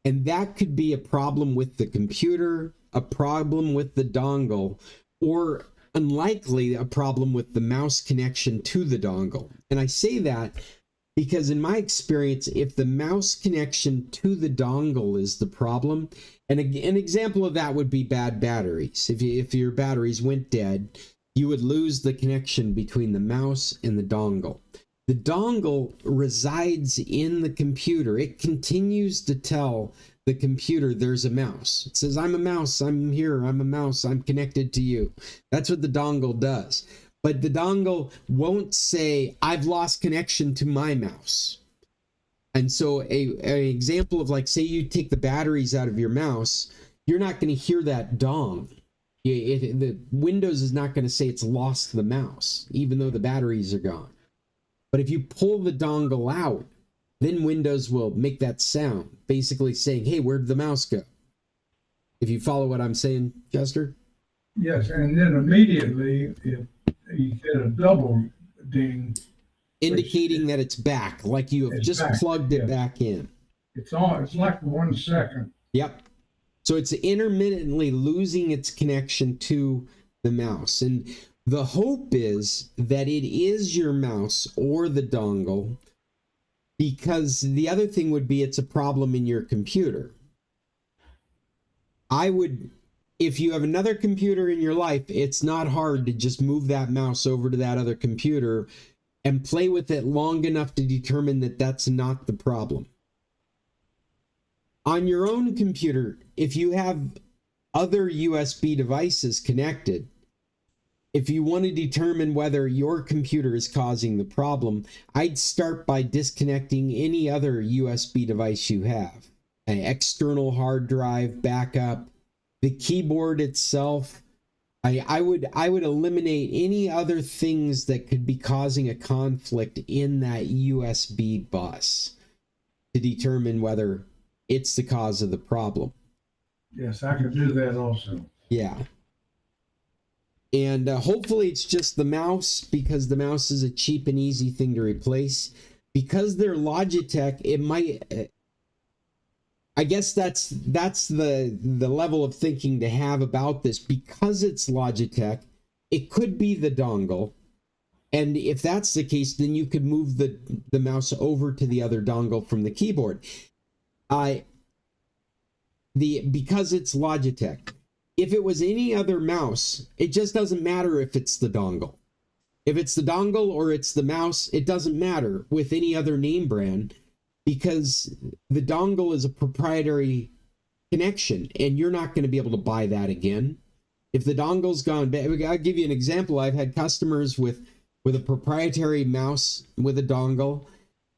And that could be a problem with the computer, a problem with the dongle, or unlikely a problem with the mouse connection to the dongle. And I say that because in my experience, if the mouse connection to the dongle is the problem, and an example of that would be bad batteries. If your batteries went dead, you would lose the connection between the mouse and the dongle. The dongle resides in the computer. It continues to tell the computer there's a mouse. It says, I'm a mouse, I'm here, I'm a mouse, I'm connected to you. That's what the dongle does. But the dongle won't say, I've lost connection to my mouse. And so an example of, like, say you take the batteries out of your mouse, you're not going to hear that dong. The Windows is not going to say it's lost the mouse, even though the batteries are gone. But if you pull the dongle out, then Windows will make that sound, basically saying, hey, where'd the mouse go? If you follow what I'm saying, Chester? Yes, and then immediately, if you get a double ding. indicating that it's back, like you have It's just back, plugged it yes. back in. It's like 1 second. Yep. So it's intermittently losing its connection to the mouse. And the hope is that it is your mouse or the dongle, because the other thing would be it's a problem in your computer. If you have another computer in your life, it's not hard to just move that mouse over to that other computer and play with it long enough to determine that that's not the problem. On your own computer, if you have other USB devices connected, if you want to determine whether your computer is causing the problem, I'd start by disconnecting any other USB device you have. An external hard drive, backup, the keyboard itself. I would eliminate any other things that could be causing a conflict in that USB bus to determine whether it's the cause of the problem. Yes, I could do that also. Yeah. And hopefully it's just the mouse, because the mouse is a cheap and easy thing to replace. Because they're Logitech, it might... I guess that's the level of thinking to have about this. Because it's Logitech, it could be the dongle. And if that's the case, then you could move the mouse over to the other dongle from the keyboard. Because it's Logitech. If it was any other mouse, it just doesn't matter if it's the dongle. If it's the dongle or it's the mouse, it doesn't matter with any other name brand, because the dongle is a proprietary connection and you're not going to be able to buy that again. If the dongle's gone bad, I'll give you an example. I've had customers with a proprietary mouse with a dongle,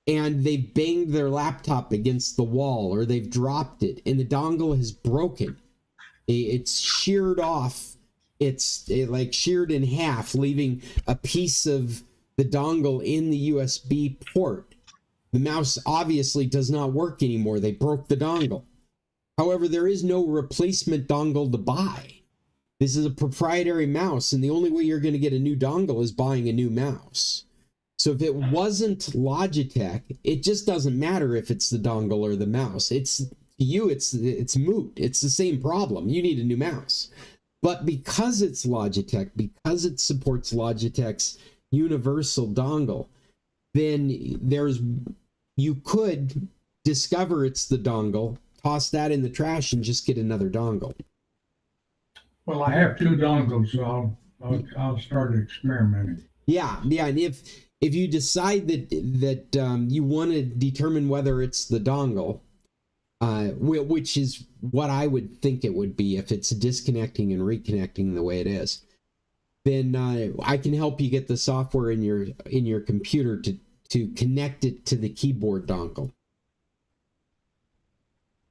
and they've banged their laptop against the wall or they've dropped it and the dongle has broken. It's sheared off. It's like sheared in half, leaving a piece of the dongle in the USB port. The mouse obviously does not work anymore. They broke the dongle. However, there is no replacement dongle to buy. This is a proprietary mouse, and the only way you're going to get a new dongle is buying a new mouse. So if it wasn't Logitech, it just doesn't matter if it's the dongle or the mouse. It's moot. It's the same problem. You need a new mouse. But because it's Logitech, because it supports Logitech's universal dongle, then you could discover it's the dongle, toss that in the trash, and just get another dongle. Well, I have 2 dongles, so I'll start experimenting. Yeah, and if you decide that you want to determine whether it's the dongle, which is what I would think it would be if it's disconnecting and reconnecting the way it is, then I can help you get the software in your computer to connect it to the keyboard dongle.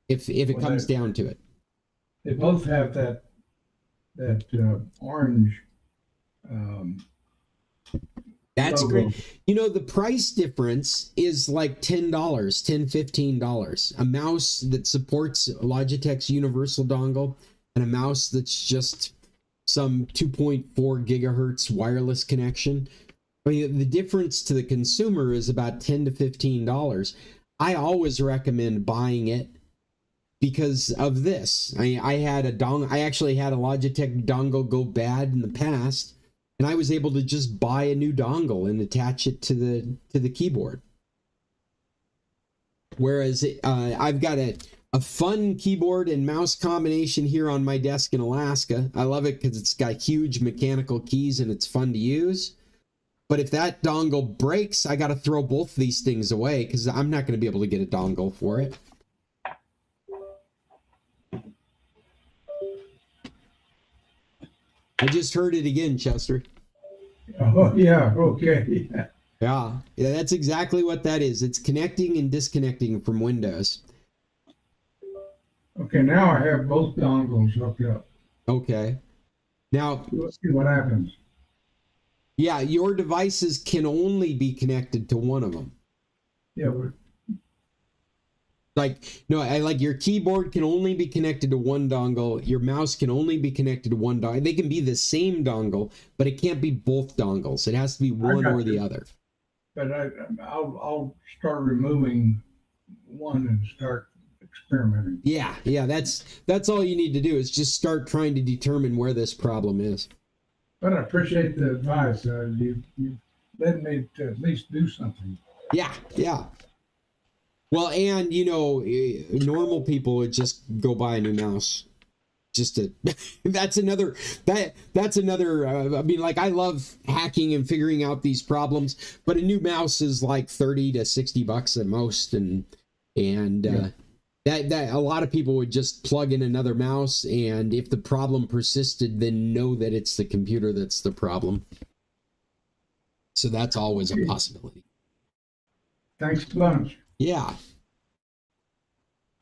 If it comes down to it. They both have that orange. That's logo. great. You know, the price difference is like $10, $15. A mouse that supports Logitech's universal dongle and a mouse that's just some 2.4 gigahertz wireless connection. I mean, the difference to the consumer is about $10 to $15. I always recommend buying it because of this. I actually had a Logitech dongle go bad in the past, and I was able to just buy a new dongle and attach it to the keyboard. Whereas I've got a fun keyboard and mouse combination here on my desk in Alaska. I love it because it's got huge mechanical keys and it's fun to use. But if that dongle breaks, I got to throw both these things away because I'm not going to be able to get a dongle for it. I just heard it again, Chester. Oh, yeah, okay. Yeah, that's exactly what that is. It's connecting and disconnecting from Windows. Okay, now I have both dongles hooked up. Okay. Now, Let's see what happens. yeah, your devices can only be connected to one of them. Yeah, Like, no, I like your keyboard can only be connected to one dongle. Your mouse can only be connected to one dongle. They can be the same dongle, but it can't be both dongles. It has to be one got or the you. other. But I'll start removing one and start experimenting. Yeah, that's all you need to do is just start trying to determine where this problem is. But I appreciate the advice. You led me to at least do something. Yeah. Well, and normal people would just go buy a new mouse. Just to that's another. I mean, like, I love hacking and figuring out these problems, but a new mouse is like $30 to $60 at most, and that a lot of people would just plug in another mouse, and if the problem persisted, then know that it's the computer that's the problem. So that's always a possibility. Thanks a bunch. Yeah.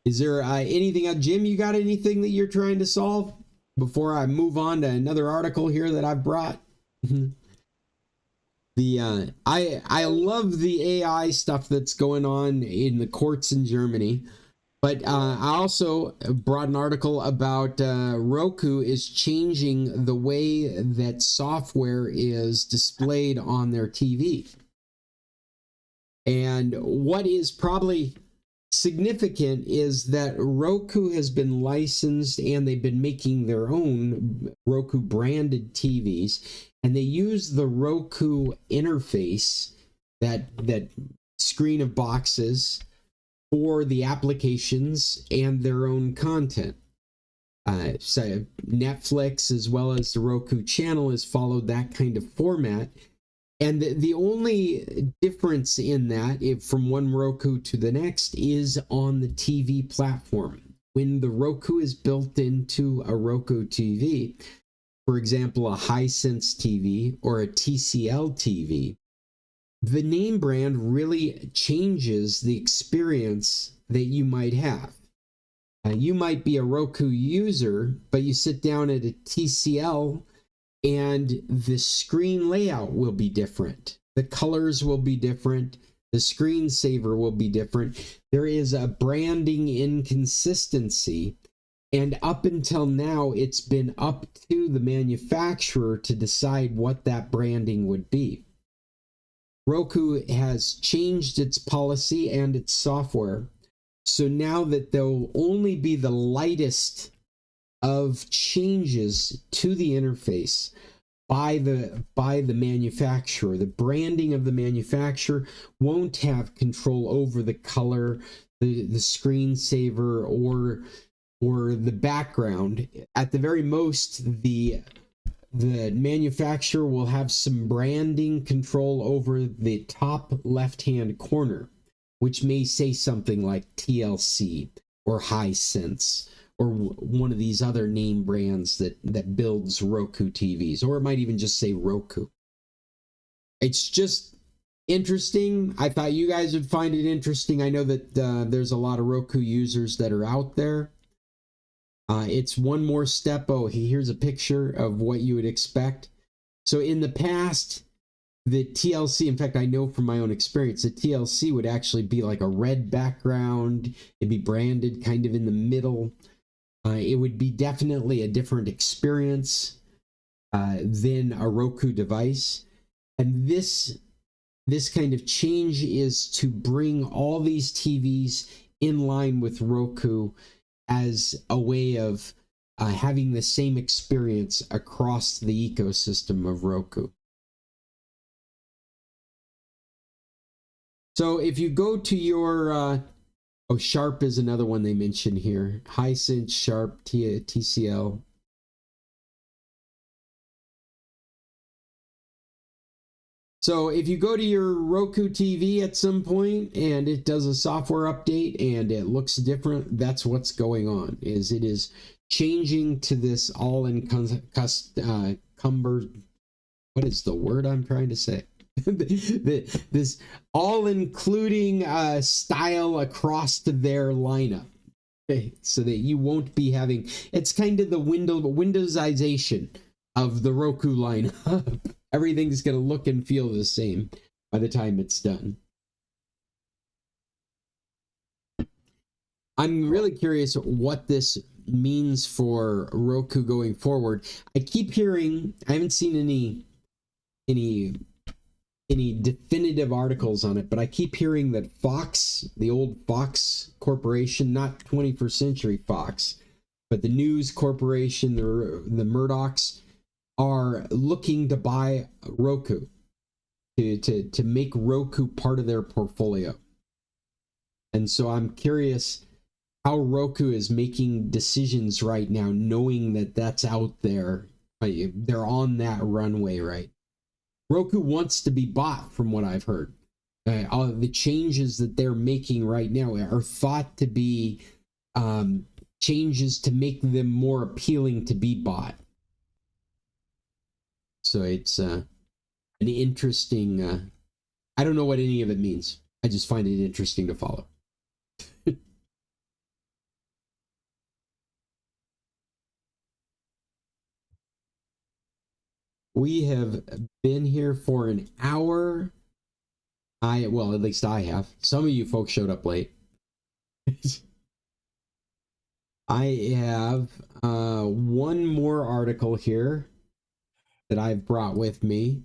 Is there anything, Jim, you got anything that you're trying to solve before I move on to another article here that I've brought? I love the AI stuff that's going on in the courts in Germany, but I also brought an article about Roku is changing the way that software is displayed on their TV. And what is probably significant is that Roku has been licensed and they've been making their own Roku branded TVs, and they use the Roku interface, that screen of boxes, for the applications and their own content. So Netflix as well as the Roku channel has followed that kind of format. And the only difference in that, from one Roku to the next, is on the TV platform. When the Roku is built into a Roku TV, for example, a Hisense TV or a TCL TV, the name brand really changes the experience that you might have. You might be a Roku user, but you sit down at a TCL and the screen layout will be different. The colors will be different. The screensaver will be different. There is a branding inconsistency. And up until now, it's been up to the manufacturer to decide what that branding would be. Roku has changed its policy and its software. So now that there'll only be the lightest of changes to the interface by the manufacturer. The branding of the manufacturer won't have control over the color, the screensaver, or the background. At the very most, the manufacturer will have some branding control over the top left-hand corner, which may say something like TLC or Hisense, or one of these other name brands that builds Roku TVs, or it might even just say Roku. It's just interesting. I thought you guys would find it interesting. I know that there's a lot of Roku users that are out there. It's one more step. Oh, here's a picture of what you would expect. So in the past, the TLC, in fact, I know from my own experience, the TLC would actually be like a red background. It'd be branded kind of in the middle. It would be definitely a different experience than a Roku device. And this kind of change is to bring all these TVs in line with Roku as a way of having the same experience across the ecosystem of Roku. So if you go to your Sharp is another one they mention here. Hisense, Sharp, TCL. So if you go to your Roku TV at some point and it does a software update and it looks different, that's what's going on. It is changing to this what is the word I'm trying to say? This all-including style across to their lineup, so that you won't be having, it's kind of the Windowsization of the Roku lineup. Everything's going to look and feel the same by the time it's done. I'm really curious what this means for Roku going forward. I keep hearing, I haven't seen any definitive articles on it, but I keep hearing that Fox, the old Fox Corporation, not 21st Century Fox, but the News Corporation, the Murdochs, are looking to buy Roku, to make Roku part of their portfolio. And so I'm curious how Roku is making decisions right now, knowing that that's out there. They're on that runway, right? Roku wants to be bought, from what I've heard. All the changes that they're making right now are thought to be changes to make them more appealing to be bought. So it's an interesting, I don't know what any of it means. I just find it interesting to follow. We have been here for an hour. Well, at least I have. Some of you folks showed up late. I have one more article here that I've brought with me.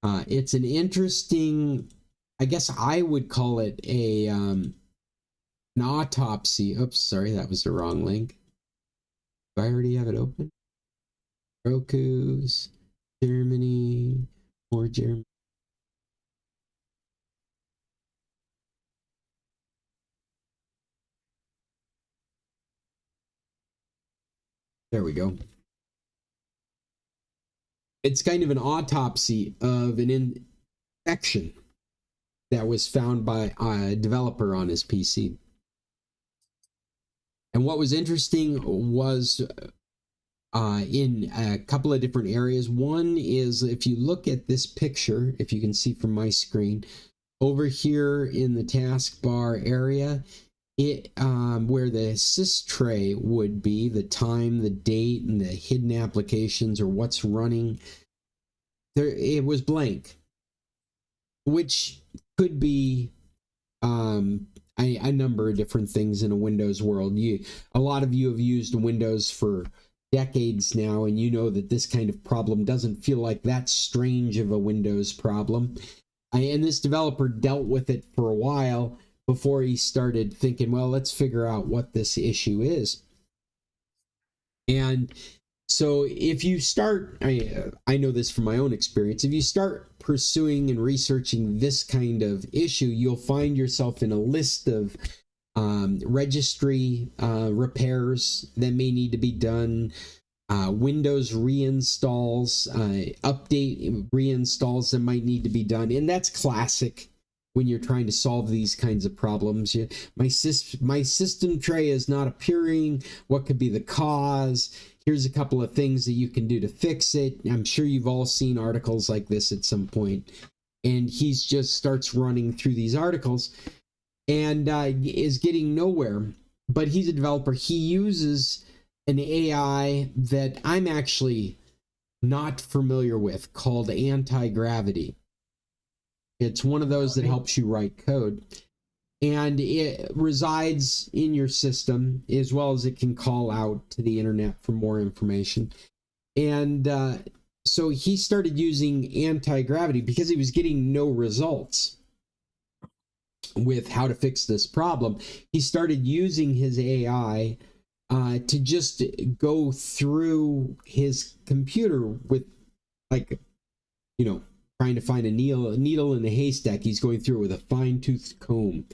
It's an interesting, I guess I would call it an autopsy. Oops, sorry, that was the wrong link. Do I already have it open? Roku's, Germany, more Germany. There we go. It's kind of an autopsy of an infection that was found by a developer on his PC. And what was interesting was in a couple of different areas. One is, if you look at this picture, if you can see from my screen, over here in the taskbar area, it where the sys tray would be, the time, the date, and the hidden applications or what's running, there it was blank, which could be a number of different things in a Windows world. A lot of you have used Windows for decades now, and you know that this kind of problem doesn't feel like that strange of a Windows problem. And this developer dealt with it for a while before he started thinking, well, let's figure out what this issue is. And so if you start, I know this from my own experience, if you start pursuing and researching this kind of issue, you'll find yourself in a list of registry repairs that may need to be done, Windows reinstalls, update reinstalls that might need to be done. And that's classic when you're trying to solve these kinds of problems. My system tray is not appearing. What could be the cause? Here's a couple of things that you can do to fix it. I'm sure you've all seen articles like this at some point. And he just starts running through these articles and is getting nowhere. But he's a developer. He uses an AI that I'm actually not familiar with called anti-gravity. It's one of those that helps you write code. And it resides in your system, as well as it can call out to the internet for more information. And so he started using anti-gravity because he was getting no results with how to fix this problem. He started using his AI to just go through his computer with, like, trying to find a needle in the haystack. He's going through it with a fine-toothed comb,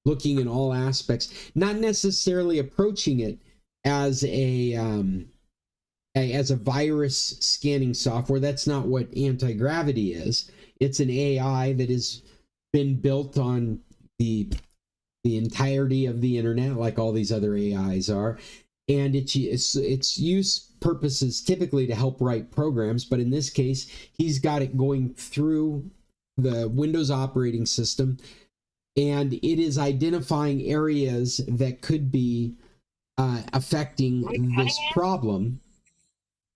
looking in all aspects, not necessarily approaching it as a virus scanning software. That's not what anti-gravity is. It's an AI that has been built on the entirety of the internet, like all these other AIs are. And its use purpose is typically to help write programs, but in this case, he's got it going through the Windows operating system, and it is identifying areas that could be affecting this problem,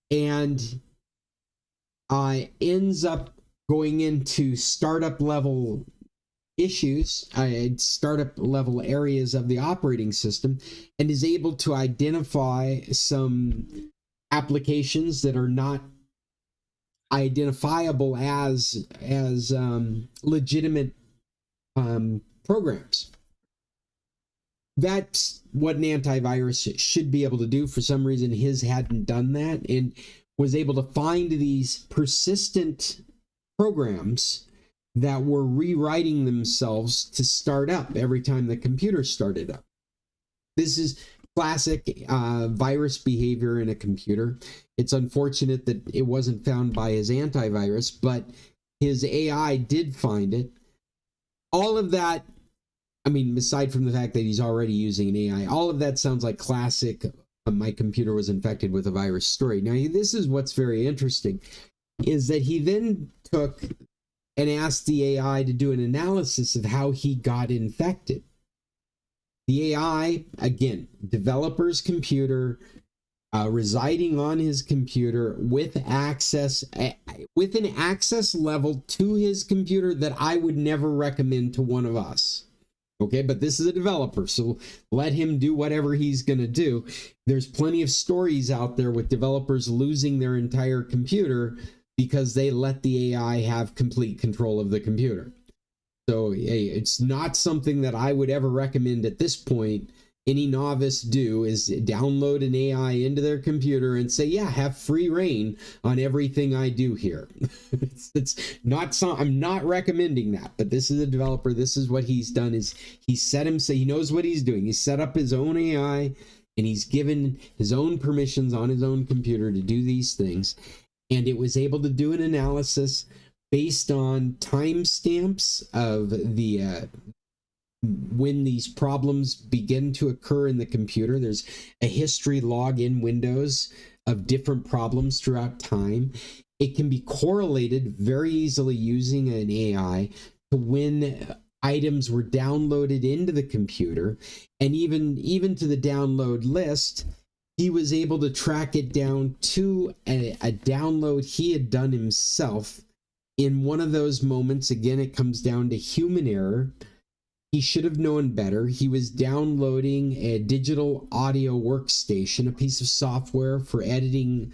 and ends up going into startup level issues, startup level areas of the operating system, and is able to identify some applications that are not identifiable as legitimate programs. That's what an antivirus should be able to do. For some reason, his hadn't done that, and was able to find these persistent programs that were rewriting themselves to start up every time the computer started up. This is classic virus behavior in a computer. It's unfortunate that it wasn't found by his antivirus, but his AI did find it. All of that, I mean, aside from the fact that he's already using an AI, all of that sounds like classic my computer was infected with a virus story. Now, this is what's very interesting, is that he then took and asked the AI to do an analysis of how he got infected. The AI, again, developer's computer, residing on his computer with access, with an access level to his computer that I would never recommend to one of us. Okay, but this is a developer, so let him do whatever he's going to do. There's plenty of stories out there with developers losing their entire computer because they let the AI have complete control of the computer. So hey, it's not something that I would ever recommend at this point. Any novice do is download an AI into their computer and say, yeah, have free reign on everything I do here. it's not I'm not recommending that, but this is a developer. This is what he's done, is he knows what he's doing. He set up his own AI and he's given his own permissions on his own computer to do these things. And it was able to do an analysis based on timestamps of the when these problems begin to occur in the computer. There's a history log in Windows of different problems throughout time. It can be correlated very easily using an AI to when items were downloaded into the computer, and even to the download list. He was able to track it down to a download he had done himself. In one of those moments, again, it comes down to human error. He should have known better. He was downloading a digital audio workstation, a piece of software for editing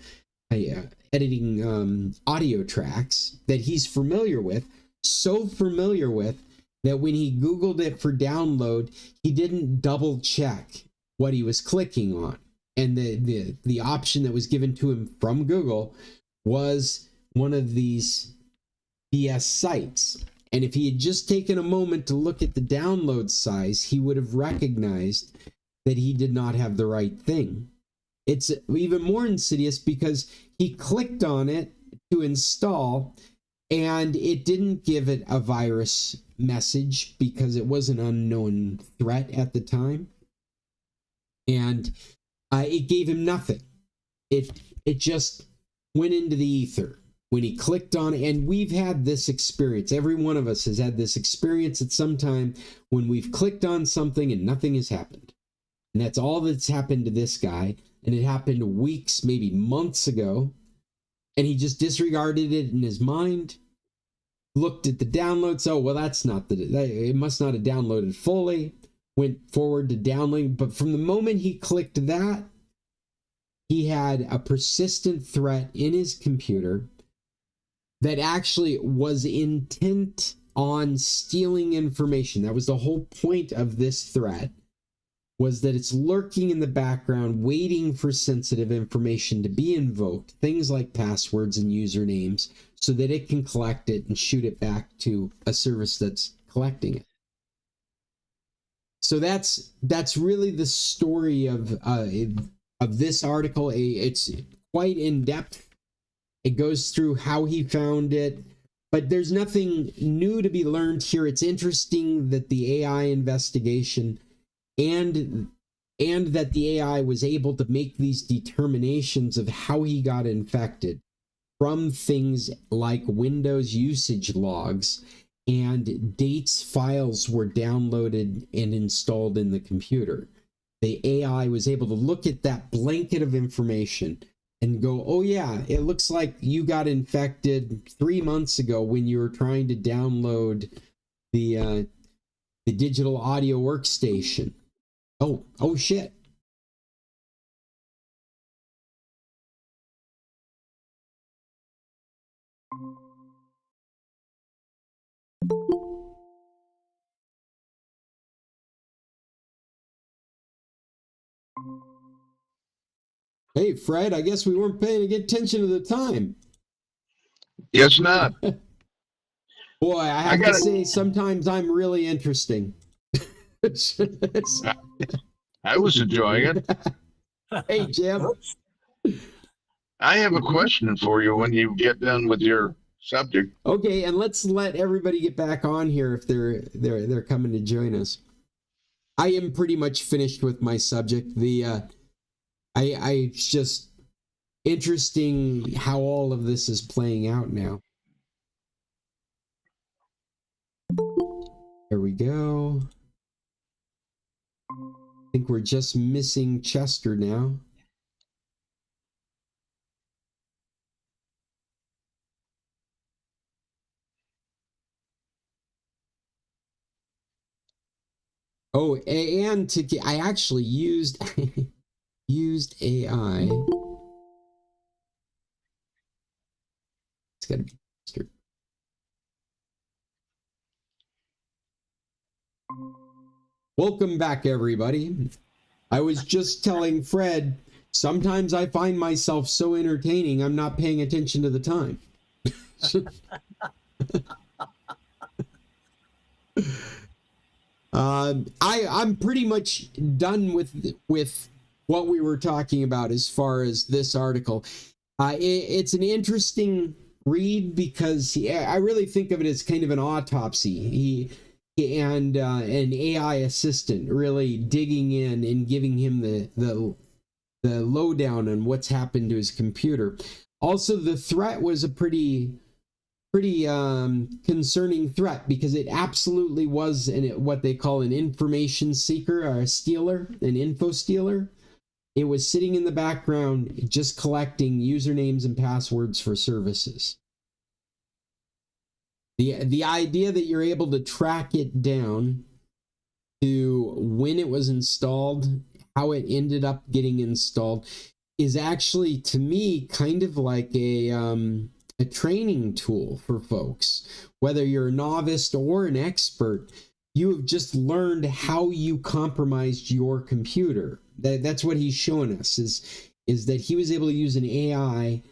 audio tracks that he's familiar with, so familiar with that when he Googled it for download, he didn't double check what he was clicking on. And the option that was given to him from Google was one of these BS sites. And if he had just taken a moment to look at the download size, he would have recognized that he did not have the right thing. It's even more insidious because he clicked on it to install, and it didn't give it a virus message because it was an unknown threat at the time. And it gave him nothing. It just went into the ether when he clicked on it. And we've had this experience. Every one of us has had this experience at some time when we've clicked on something and nothing has happened. And that's all that's happened to this guy. And it happened weeks, maybe months ago. And he just disregarded it in his mind, looked at the downloads. Oh, well, it must not have downloaded fully. Went forward to downloading. But from the moment he clicked that, he had a persistent threat in his computer that actually was intent on stealing information. That was the whole point of this threat, was that it's lurking in the background, waiting for sensitive information to be invoked, things like passwords and usernames, so that it can collect it and shoot it back to a service that's collecting it. So that's really the story of this article. It's quite in depth. It goes through how he found it, but there's nothing new to be learned here. It's interesting that the AI investigation and that the AI was able to make these determinations of how he got infected from things like Windows usage logs and dates files were downloaded and installed in the computer. The AI was able to look at that blanket of information and go, oh yeah, it looks like you got infected 3 months ago when you were trying to download the digital audio workstation. Oh shit. Hey, Fred, I guess we weren't paying attention to the time. Guess not. Boy, I have to say, sometimes I'm really interesting. I was enjoying it. Hey, Jim. I have a question for you when you get done with your subject. Okay, and let's let everybody get back on here if they're coming to join us. I am pretty much finished with my subject. It's just interesting how all of this is playing out now. There we go. I think we're just missing Chester now. Oh, and I actually used AI. It's gotta be faster. Welcome back, everybody. I was just telling Fred, sometimes I find myself so entertaining, I'm not paying attention to the time. I'm pretty much done with what we were talking about as far as this article. It's an interesting read because I really think of it as kind of an autopsy. And an AI assistant really digging in and giving him the lowdown on what's happened to his computer. Also, the threat was a pretty concerning threat because it absolutely was what they call an information seeker or a stealer, an info stealer. It was sitting in the background just collecting usernames and passwords for services. The idea that you're able to track it down to when it was installed, how it ended up getting installed, is actually, to me, kind of like a training tool for folks. Whether you're a novice or an expert, you have just learned how you compromised your computer. That's what he's showing us, is that he was able to use an AI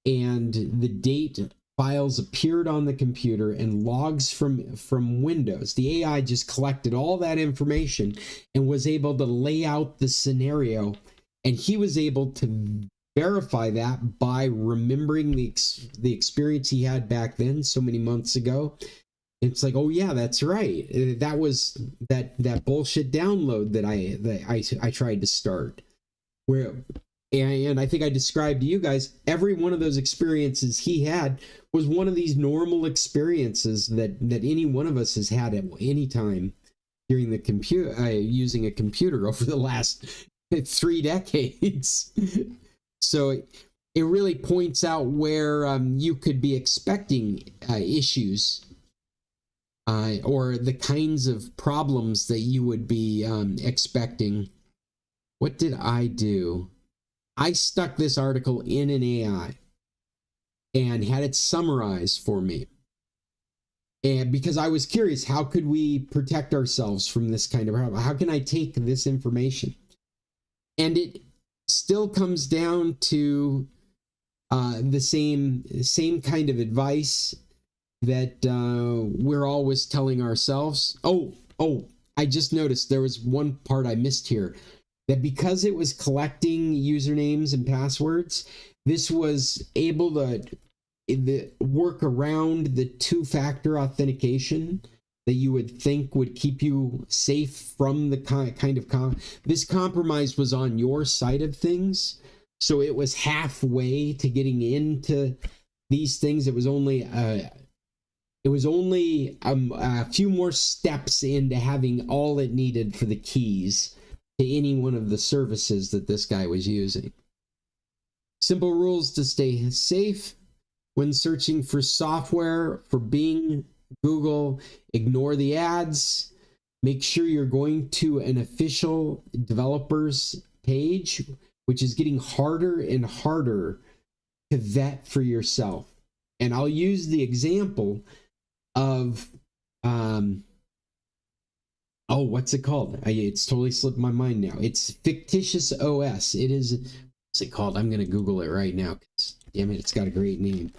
and the date files appeared on the computer and logs from Windows. The AI just collected all that information and was able to lay out the scenario, and he was able to verify that by remembering the experience he had back then so many months ago. It's like, oh yeah, that's right. That was that bullshit download that I tried to start. And I think I described to you guys, every one of those experiences he had was one of these normal experiences that any one of us has had at any time during the using a computer over the last 3 decades. So it really points out where you could be expecting issues or the kinds of problems that you would be expecting. What did I do? I stuck this article in an AI and had it summarized for me. And because I was curious, how could we protect ourselves from this kind of problem? How can I take this information? And it still comes down to the same kind of advice that we're always telling ourselves. Oh, I just noticed there was one part I missed here. That because it was collecting usernames and passwords, this was able to work around the two-factor authentication that you would think would keep you safe from the kind of this compromise was on your side of things. So it was halfway to getting into these things. It was only a few more steps into having all it needed for the keys to any one of the services that this guy was using. Simple rules to stay safe when searching for software for Bing Google, ignore the ads. Make sure you're going to an official developers page, which is getting harder and harder to vet for yourself. And I'll use the example of, what's it called? It's totally slipped my mind now. It's Fictitious OS. It is, what's it called? I'm going to Google it right now, because damn it, it's got a great name.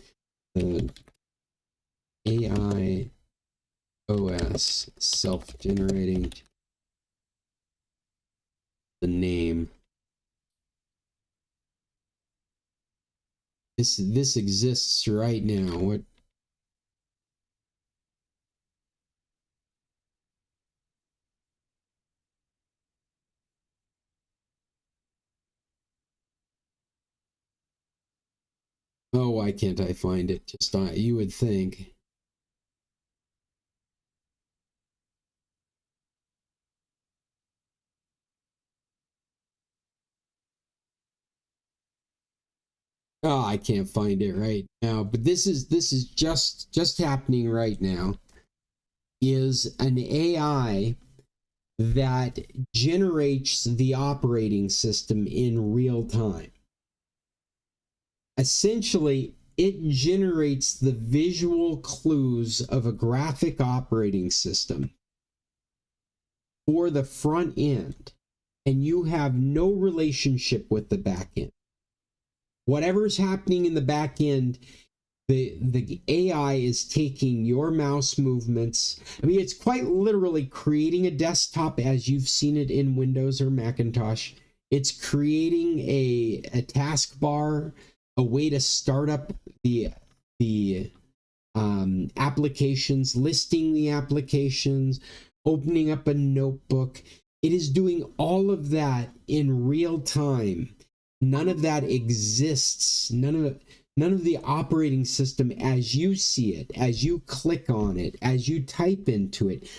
AI OS self-generating the name. This exists right now. What? Oh, why can't I find it? Just you would think. Oh, I can't find it right now. But this is just happening right now. Is an AI that generates the operating system in real time. Essentially, it generates the visual clues of a graphic operating system for the front end, and you have no relationship with the back end. Whatever's happening in the back end, the AI is taking your mouse movements. I mean, it's quite literally creating a desktop as you've seen it in Windows or Macintosh. It's creating a taskbar, a way to start up the applications, listing the applications, opening up a notebook. It is doing all of that in real time. None of that exists. None of the operating system as you see it, as you click on it, as you type into it,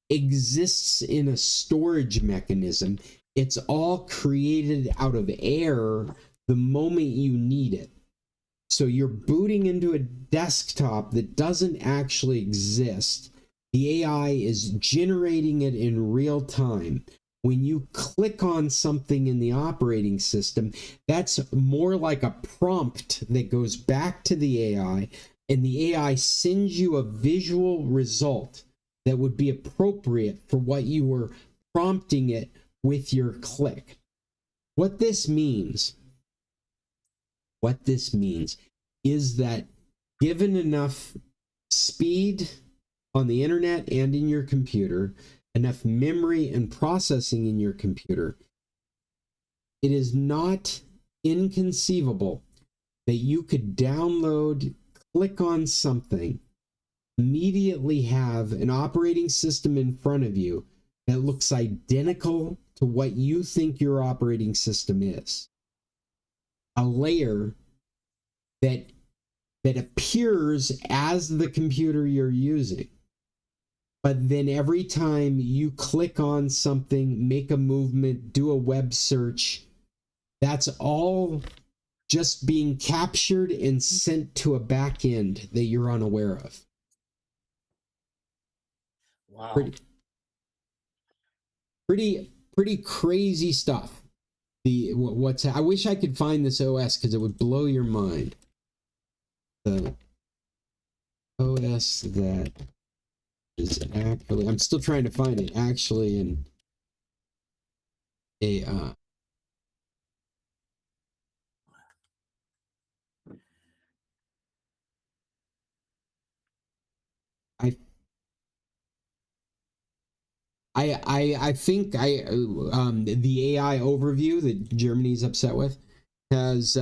exists in a storage mechanism. It's all created out of air the moment you need it. So you're booting into a desktop that doesn't actually exist. The AI is generating it in real time. When you click on something in the operating system, that's more like a prompt that goes back to the AI, and the AI sends you a visual result that would be appropriate for what you were prompting it with your click. What this means is that given enough speed on the internet and in your computer, enough memory and processing in your computer, it is not inconceivable that you could download, click on something, immediately have an operating system in front of you that looks identical to what you think your operating system is. A layer that appears as the computer you're using. But then every time you click on something, make a movement, do a web search, that's all just being captured and sent to a back end that you're unaware of. Wow. Pretty crazy stuff. I wish I could find this OS because it would blow your mind. The OS that is actually, I'm still trying to find it actually in AI. I think the AI overview that Germany's upset with has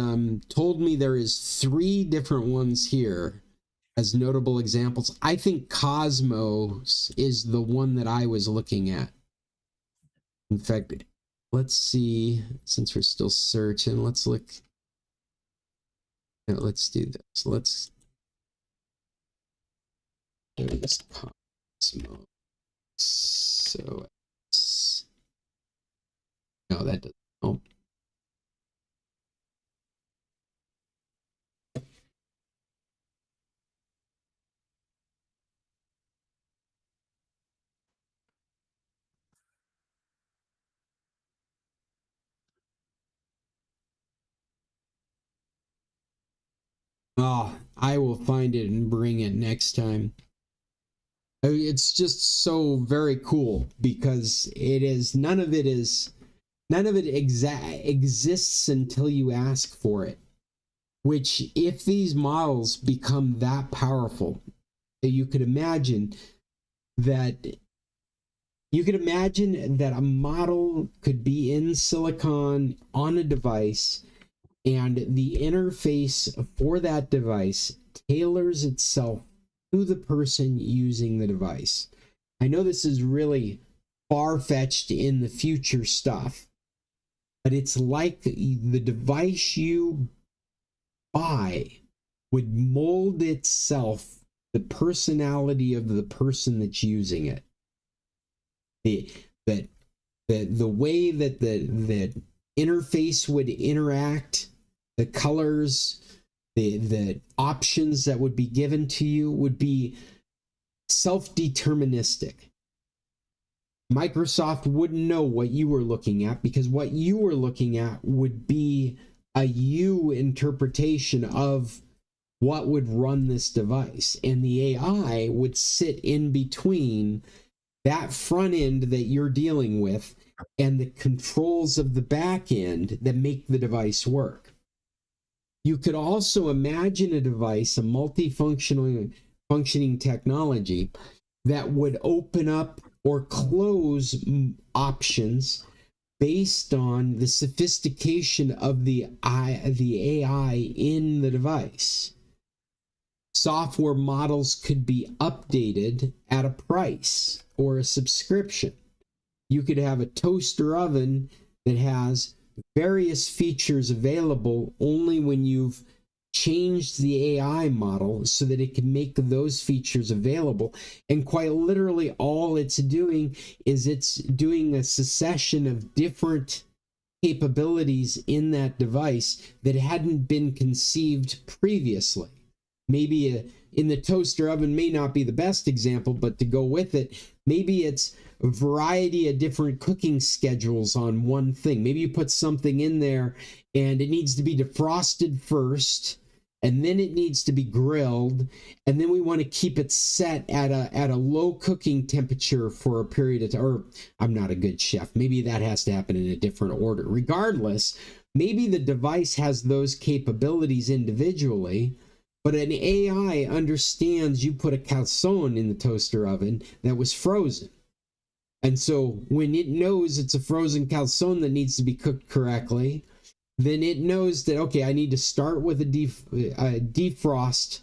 told me there is 3 different ones here as notable examples. I think Cosmos is the one that I was looking at. In fact, let's see, since we're still searching, let's look. No, let's do this. Let's do this Cosmos. So no, that doesn't. Oh. Oh, I will find it and bring it next time. It's just so very cool because none of it exists until you ask for it. Which, if these models become that powerful, you could imagine that a model could be in silicon on a device, and the interface for that device tailors itself to the person using the device. I know this is really far-fetched in the future stuff, but it's like the device you buy would mold itself the personality of the person that's using it. The way that the interface would interact, the colors, the options that would be given to you would be self-deterministic. Microsoft wouldn't know what you were looking at because what you were looking at would be a you interpretation of what would run this device. And the AI would sit in between that front end that you're dealing with and the controls of the back end that make the device work. You could also imagine a device, a functioning technology that would open up or close options based on the sophistication of the AI in the device. Software models could be updated at a price or a subscription. You could have a toaster oven that has various features available only when you've changed the AI model so that it can make those features available. And quite literally, all it's doing is it's doing a succession of different capabilities in that device that hadn't been conceived previously. Maybe in the toaster oven may not be the best example, but to go with it, maybe it's a variety of different cooking schedules on one thing. Maybe you put something in there and it needs to be defrosted first, and then it needs to be grilled, and then we want to keep it set at a low cooking temperature for a period of time. Or I'm not a good chef. Maybe that has to happen in a different order. Regardless, maybe the device has those capabilities individually, but an AI understands you put a calzone in the toaster oven that was frozen. And so when it knows it's a frozen calzone that needs to be cooked correctly, then it knows that, okay, I need to start with a defrost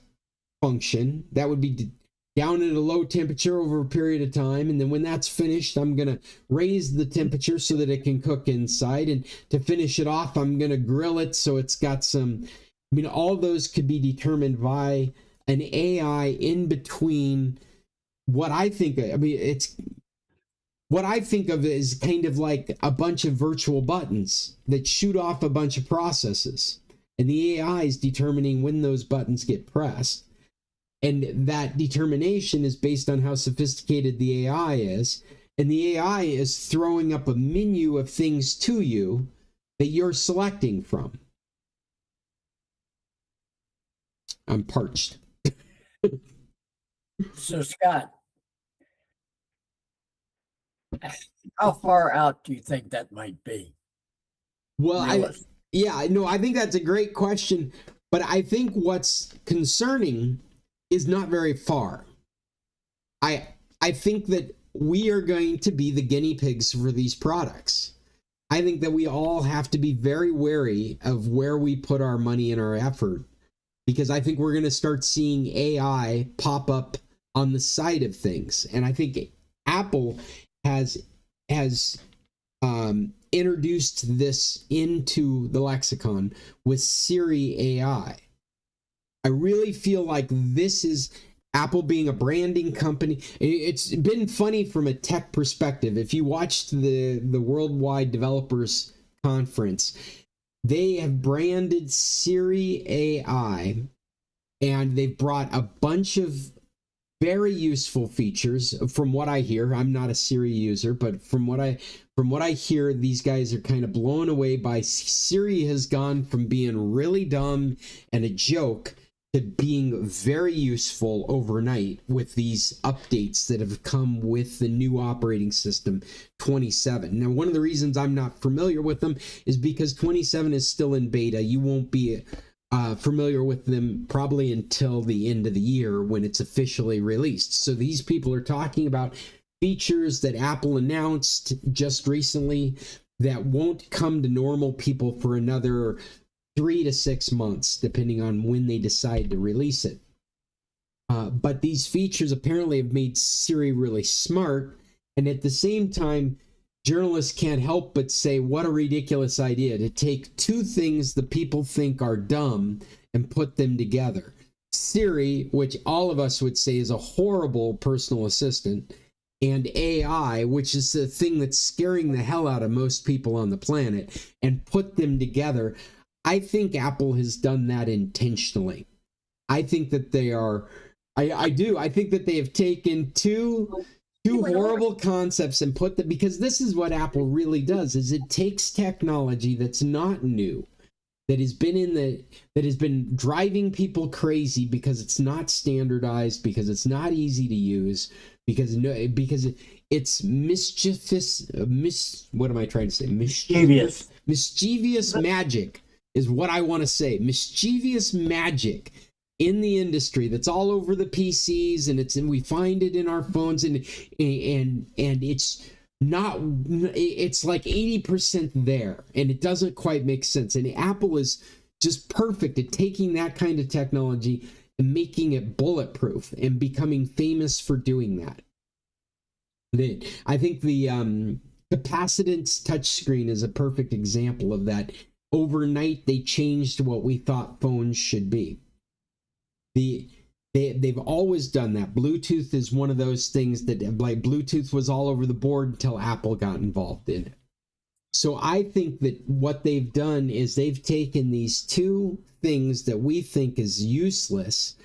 function. That would be down at a low temperature over a period of time. And then when that's finished, I'm going to raise the temperature so that it can cook inside. And to finish it off, I'm going to grill it so it's got some... I mean, all those could be determined by an AI in between what I think... I mean, it's... What I think of is kind of like a bunch of virtual buttons that shoot off a bunch of processes. And the AI is determining when those buttons get pressed. And that determination is based on how sophisticated the AI is. And the AI is throwing up a menu of things to you that you're selecting from. I'm parched. So, Scott, how far out do you think that might be? Well, I think that's a great question, but I think what's concerning is not very far. I think that we are going to be the guinea pigs for these products. I think that we all have to be very wary of where we put our money and our effort, because I think we're going to start seeing AI pop up on the side of things. And I think Apple has introduced this into the lexicon with Siri AI. I really feel like this is Apple being a branding company. It's been funny from a tech perspective. If you watched the Worldwide Developers Conference, they have branded Siri AI, and they've brought a bunch of very useful features. From what I hear, I'm not a Siri user, but from what I hear, these guys are kind of blown away by Siri has gone from being really dumb and a joke to being very useful overnight with these updates that have come with the new operating system 27. Now, one of the reasons I'm not familiar with them is because 27 is still in beta. You won't be familiar with them probably until the end of the year when it's officially released. So these people are talking about features that Apple announced just recently that won't come to normal people for another 3 to 6 months, depending on when they decide to release it. But these features apparently have made Siri really smart, and at the same time, journalists can't help but say, what a ridiculous idea to take two things that people think are dumb and put them together. Siri, which all of us would say is a horrible personal assistant, and AI, which is the thing that's scaring the hell out of most people on the planet, and put them together. I think Apple has done that intentionally. I think that they are, I do. I think that they have taken two horrible concepts and put them, because this is what Apple really does, is it takes technology that's not new, that has been driving people crazy because it's not standardized, because it's not easy to use, because it's mischievous. What am I trying to say? Mischievous magic is what I want to say. Mischievous magic in the industry that's all over the PCs, and we find it in our phones, and it's not, it's like 80% there, and it doesn't quite make sense. And Apple is just perfect at taking that kind of technology and making it bulletproof and becoming famous for doing that. I think the capacitance touchscreen is a perfect example of that. Overnight, they changed what we thought phones should be. They've always done that. Bluetooth is one of those things that, like, Bluetooth was all over the board until Apple got involved in it. So I think that what they've done is they've taken these two things that we think is useless.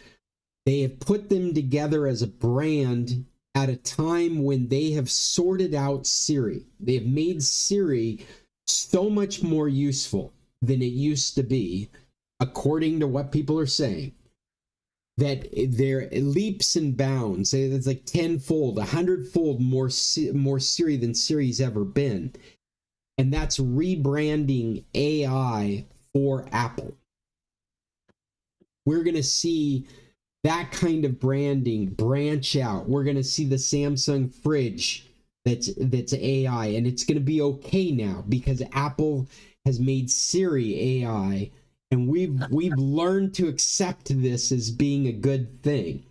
They have put them together as a brand at a time when they have sorted out Siri. They have made Siri so much more useful than it used to be, according to what people are saying, that they're leaps and bounds. It's like 10-fold, 100-fold more Siri than Siri's ever been. And that's rebranding AI for Apple. We're going to see that kind of branding branch out. We're going to see the Samsung fridge that's AI, and it's going to be okay now because Apple has made Siri AI, and we've learned to accept this as being a good thing.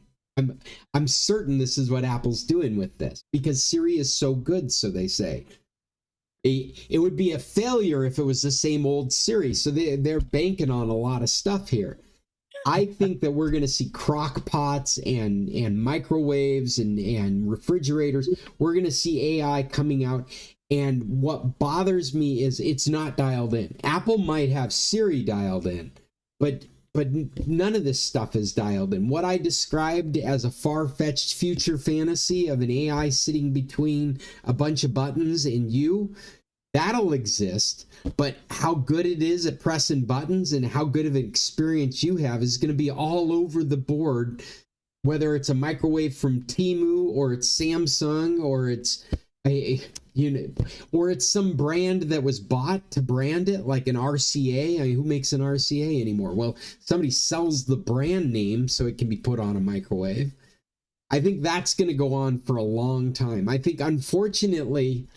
I'm certain this is what Apple's doing with this, because Siri is so good, so they say. It would be a failure if it was the same old Siri, so they're banking on a lot of stuff here. I think that we're going to see crock pots and microwaves and refrigerators. We're going to see AI coming out. And what bothers me is it's not dialed in. Apple might have Siri dialed in, but none of this stuff is dialed in. What I described as a far-fetched future fantasy of an AI sitting between a bunch of buttons and you, that'll exist, but how good it is at pressing buttons and how good of an experience you have is going to be all over the board, whether it's a microwave from Temu or it's Samsung or it's or it's some brand that was bought to brand it, like an RCA. I mean, who makes an RCA anymore? Well, somebody sells the brand name so it can be put on a microwave. I think that's going to go on for a long time. I think, unfortunately,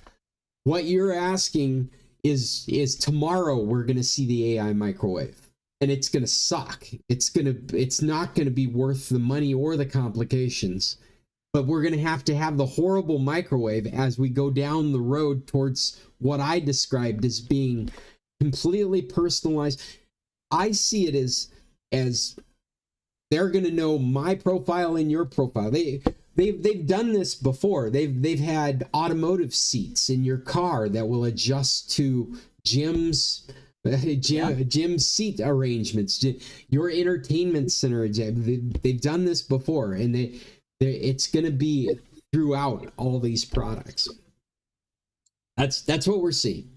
what you're asking is tomorrow we're going to see the AI microwave, and it's going to suck. It's not going to be worth the money or the complications, but we're going to have the horrible microwave as we go down the road towards what I described as being completely personalized. I see it as they're going to know my profile and your profile. They've done this before. They've had automotive seats in your car that will adjust to Jim's seat arrangements, your entertainment center. They've done this before, and it's going to be throughout all these products. That's what we're seeing.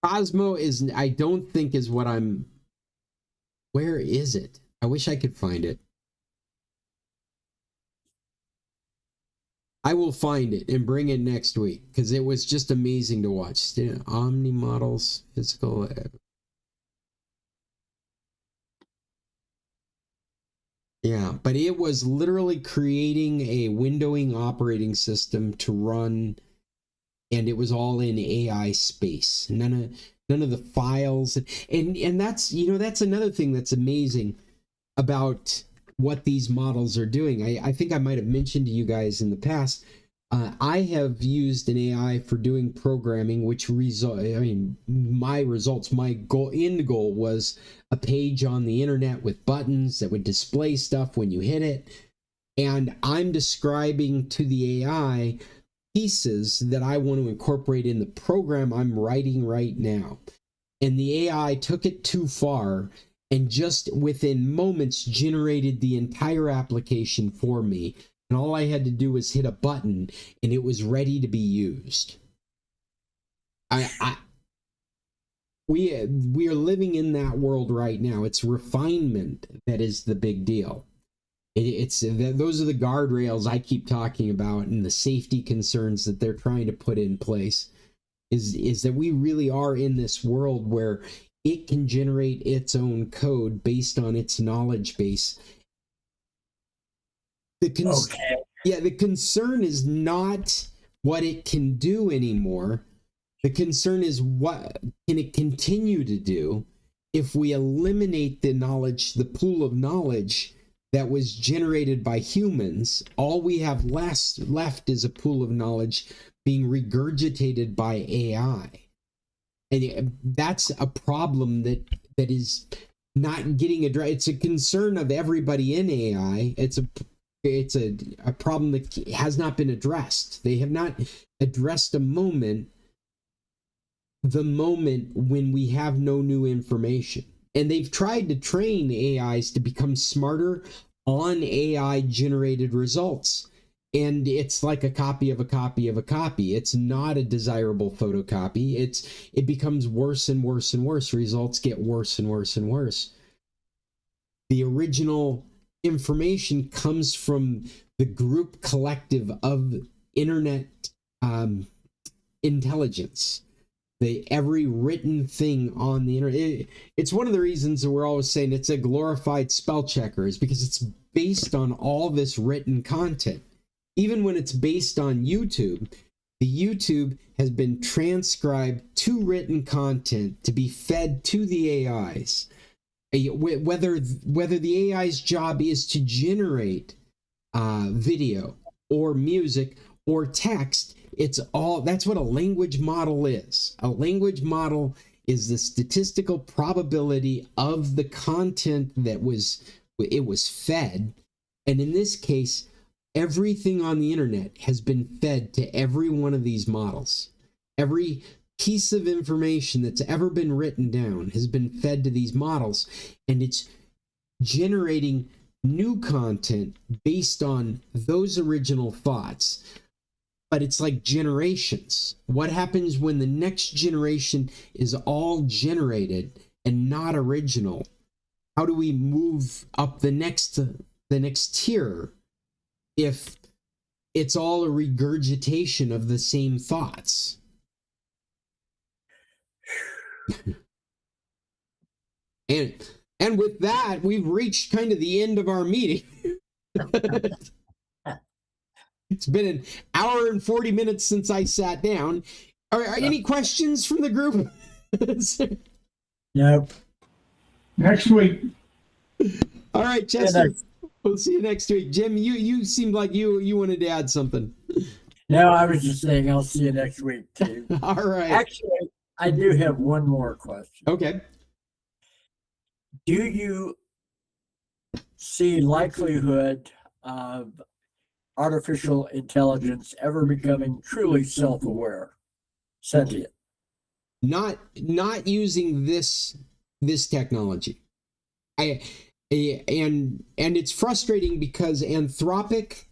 Cosmo I don't think is what I'm Where is it? I wish I could find it. I will find it and bring it next week because it was just amazing to watch. Omni models, physical. Yeah, but it was literally creating a windowing operating system to run, and it was all in AI space. None of the files, and that's, you know, that's another thing that's amazing about what these models are doing. I think I might have mentioned to you guys in the past, I have used an AI for doing programming, which my results, my end goal was a page on the internet with buttons that would display stuff when you hit it. And I'm describing to the AI pieces that I want to incorporate in the program I'm writing right now. And the AI took it too far and just within moments generated the entire application for me. And all I had to do was hit a button and it was ready to be used. We are living in that world right now. It's refinement that is the big deal. Those are the guardrails I keep talking about, and the safety concerns that they're trying to put in place is that we really are in this world where it can generate its own code based on its knowledge base. The concern is not what it can do anymore. The concern is what can it continue to do if we eliminate the knowledge, the pool of knowledge that was generated by humans. All we have left is a pool of knowledge being regurgitated by AI. And that's a problem that is not getting addressed. It's a concern of everybody in AI. It's a problem that has not been addressed. They have not addressed the moment when we have no new information. And they've tried to train AIs to become smarter on AI generated results. And it's like a copy of a copy of a copy. It's not a desirable photocopy. It becomes worse and worse and worse. Results get worse and worse and worse. The original information comes from the group collective of internet intelligence. Every written thing on the internet. It's one of the reasons that we're always saying it's a glorified spell checker, is because it's based on all this written content. Even when it's based on YouTube, the YouTube has been transcribed to written content to be fed to the AIs. Whether the AI's job is to generate video or music or text, that's what a language model is. A language model is the statistical probability of the content that it was fed. And in this case, everything on the internet has been fed to every one of these models. Every piece of information that's ever been written down has been fed to these models, and it's generating new content based on those original thoughts. But it's like generations. What happens when the next generation is all generated and not original? How do we move up the next tier if it's all a regurgitation of the same thoughts? And with that, we've reached kind of the end of our meeting. It's been an hour and 40 minutes since I sat down. Are any questions from the group? Nope. Next week. All right, Chester. We'll see you next week. Jim, you seemed like you wanted to add something. No, I was just saying I'll see you next week, too. All right. Actually, I do have one more question. Okay. Do you see likelihood of artificial intelligence ever becoming truly self-aware, sentient? Not using this technology. And it's frustrating because Anthropic,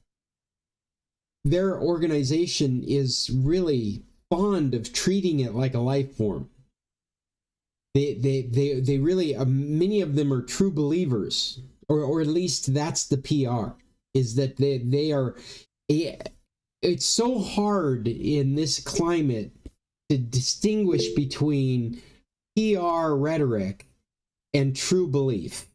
their organization, is really fond of treating it like a life form. they really many of them are true believers, or at least that's the PR, is that they are. It's so hard in this climate to distinguish between PR rhetoric and true belief.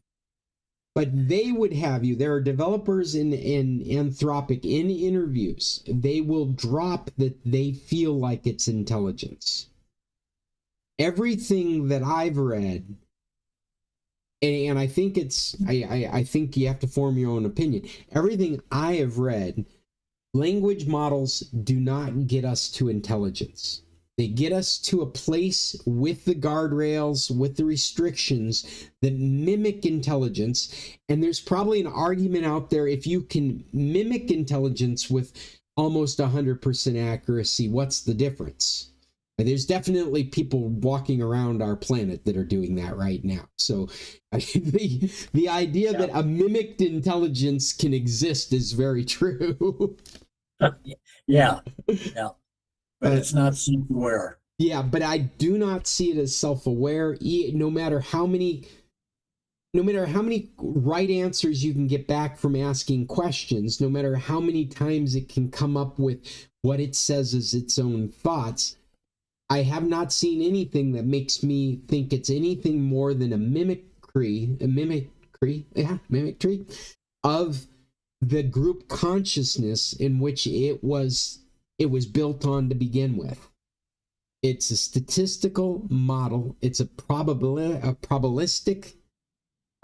But they would have you. There are developers in Anthropic in interviews. They will drop that they feel like it's intelligence. Everything that I've read, and I think I think you have to form your own opinion. Everything I have read, language models do not get us to intelligence. They get us to a place with the guardrails, with the restrictions that mimic intelligence. And there's probably an argument out there, if you can mimic intelligence with almost 100% accuracy, what's the difference? And there's definitely people walking around our planet that are doing that right now. So the idea that a mimicked intelligence can exist is very true. Yeah. But it's not self-aware. Yeah, but I do not see it as self-aware. No matter how many right answers you can get back from asking questions, no matter how many times it can come up with what it says as its own thoughts, I have not seen anything that makes me think it's anything more than a mimicry of the group consciousness in which it was built on to begin with. It's a statistical model. It's a probabilistic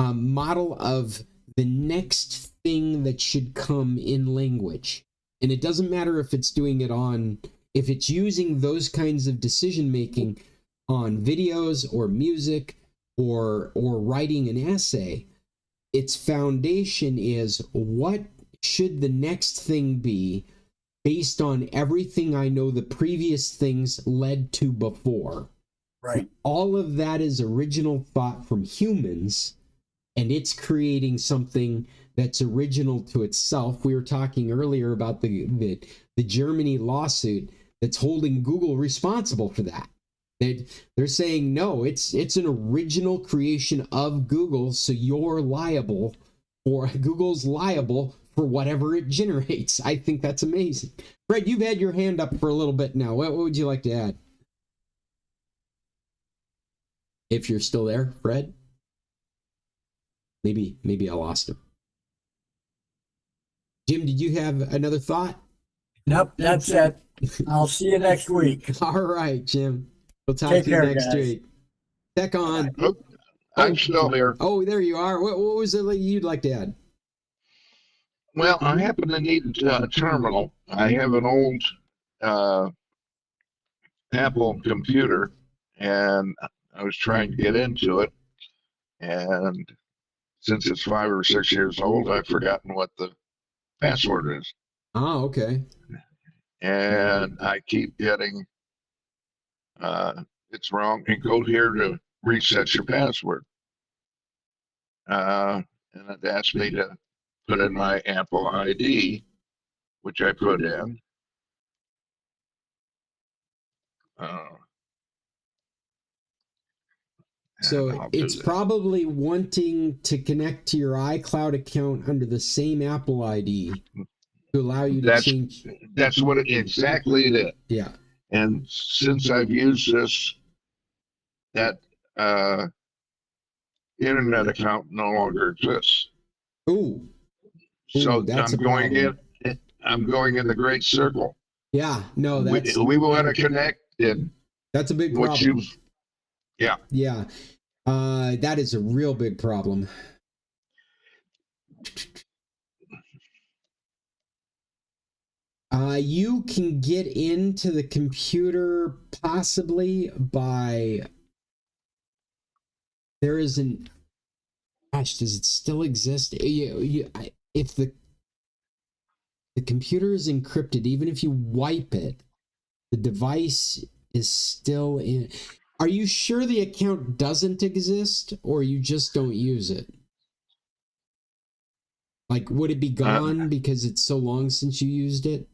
model of the next thing that should come in language. And it doesn't matter if it's doing it if it's using those kinds of decision making on videos or music or writing an essay. Its foundation is, what should the next thing be based on everything I know the previous things led to before. Right. All of that is original thought from humans, and it's creating something that's original to itself. We were talking earlier about the Germany lawsuit that's holding Google responsible for that. They're saying, no, it's an original creation of Google, so Google's liable for whatever it generates. I think that's amazing. Fred, you've had your hand up for a little bit now. What would you like to add? If you're still there, Fred? Maybe I lost him. Jim, did you have another thought? Nope, that's it. I'll see you next week. All right, Jim. We'll talk Take to you care, next guys. week. Check on. I'm still here. Oh, there you are. What was it you'd like to add? Well, I happen to need a terminal. I have an old Apple computer, and I was trying to get into it. And since it's 5 or 6 years old, I've forgotten what the password is. Oh, okay. And I keep getting, it's wrong, and go here to reset your password. And it asked me to put in my Apple ID, which I put in. So it's probably wanting to connect to your iCloud account under the same Apple ID to allow you to change. That's what exactly it is. Yeah. And since I've used this, that internet account no longer exists. Ooh. So that's I'm going in the great circle. Yeah, no, we want to connect in. That's a big problem. Yeah. That is a real big problem. You can get into the computer possibly by, there is an, gosh, does it still exist? If the computer is encrypted, even if you wipe it, the device is still in. Are you sure the account doesn't exist, or you just don't use it? Like, would it be gone because it's so long since you used it?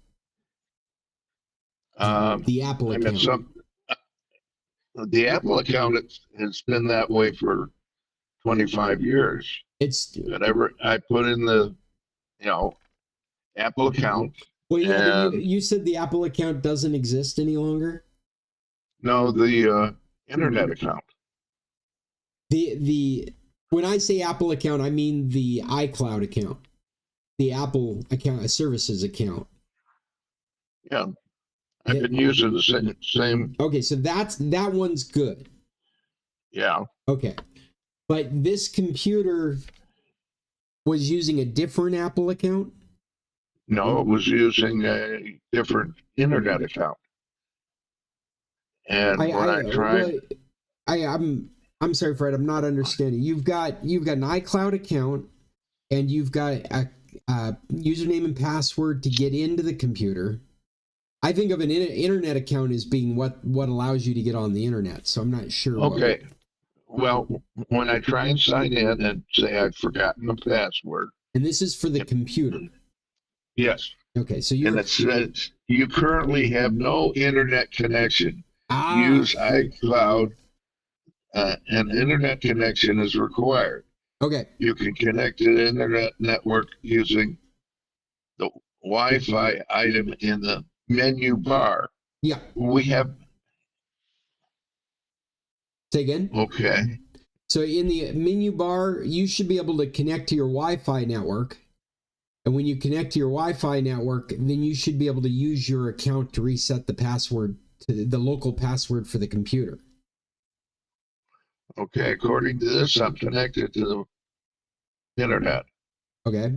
The Apple account. the Apple account has been that way for 25 years. It's Whenever I put in the, you know, Apple account, well, yeah, but and you said the Apple account doesn't exist any longer. no, the internet account. The when I say Apple account, I mean the iCloud account, the Apple account, services account. Yeah, I've been using the same. Okay, so that one's good. Yeah, Okay, but this computer was using a different Apple account. no, it was using a different internet account. And when I tried, I'm sorry, Fred. I'm not understanding. You've got an iCloud account, and you've got a username and password to get into the computer. I think of an internet account as being what allows you to get on the internet. So I'm not sure. okay, well, when I try and sign in and say I've forgotten the password, And this is for the computer. yes, Okay, so and it says you currently have no internet connection. Use iCloud. An internet connection is required. Okay. You can connect to the internet network using the Wi-Fi item in the menu bar. Yeah. We have. Say again. Okay. So in the menu bar, you should be able to connect to your Wi-Fi network. And when you connect to your Wi-Fi network, then you should be able to use your account to reset the password to the local password for the computer. Okay, according to this, I'm connected to the internet. Okay.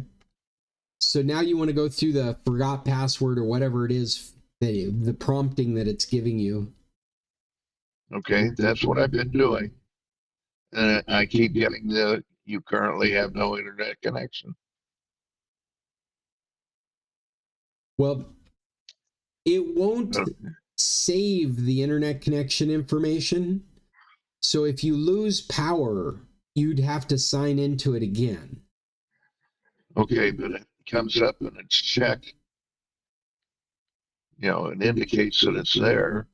So now you want to go through the forgot password or whatever it is, the prompting that it's giving you. Okay, that's what I've been doing. And I keep getting you currently have no internet connection. Well, it won't save the internet connection information. So if you lose power, you'd have to sign into it again. Okay, but it comes up and it's checked. You know, it indicates that it's there.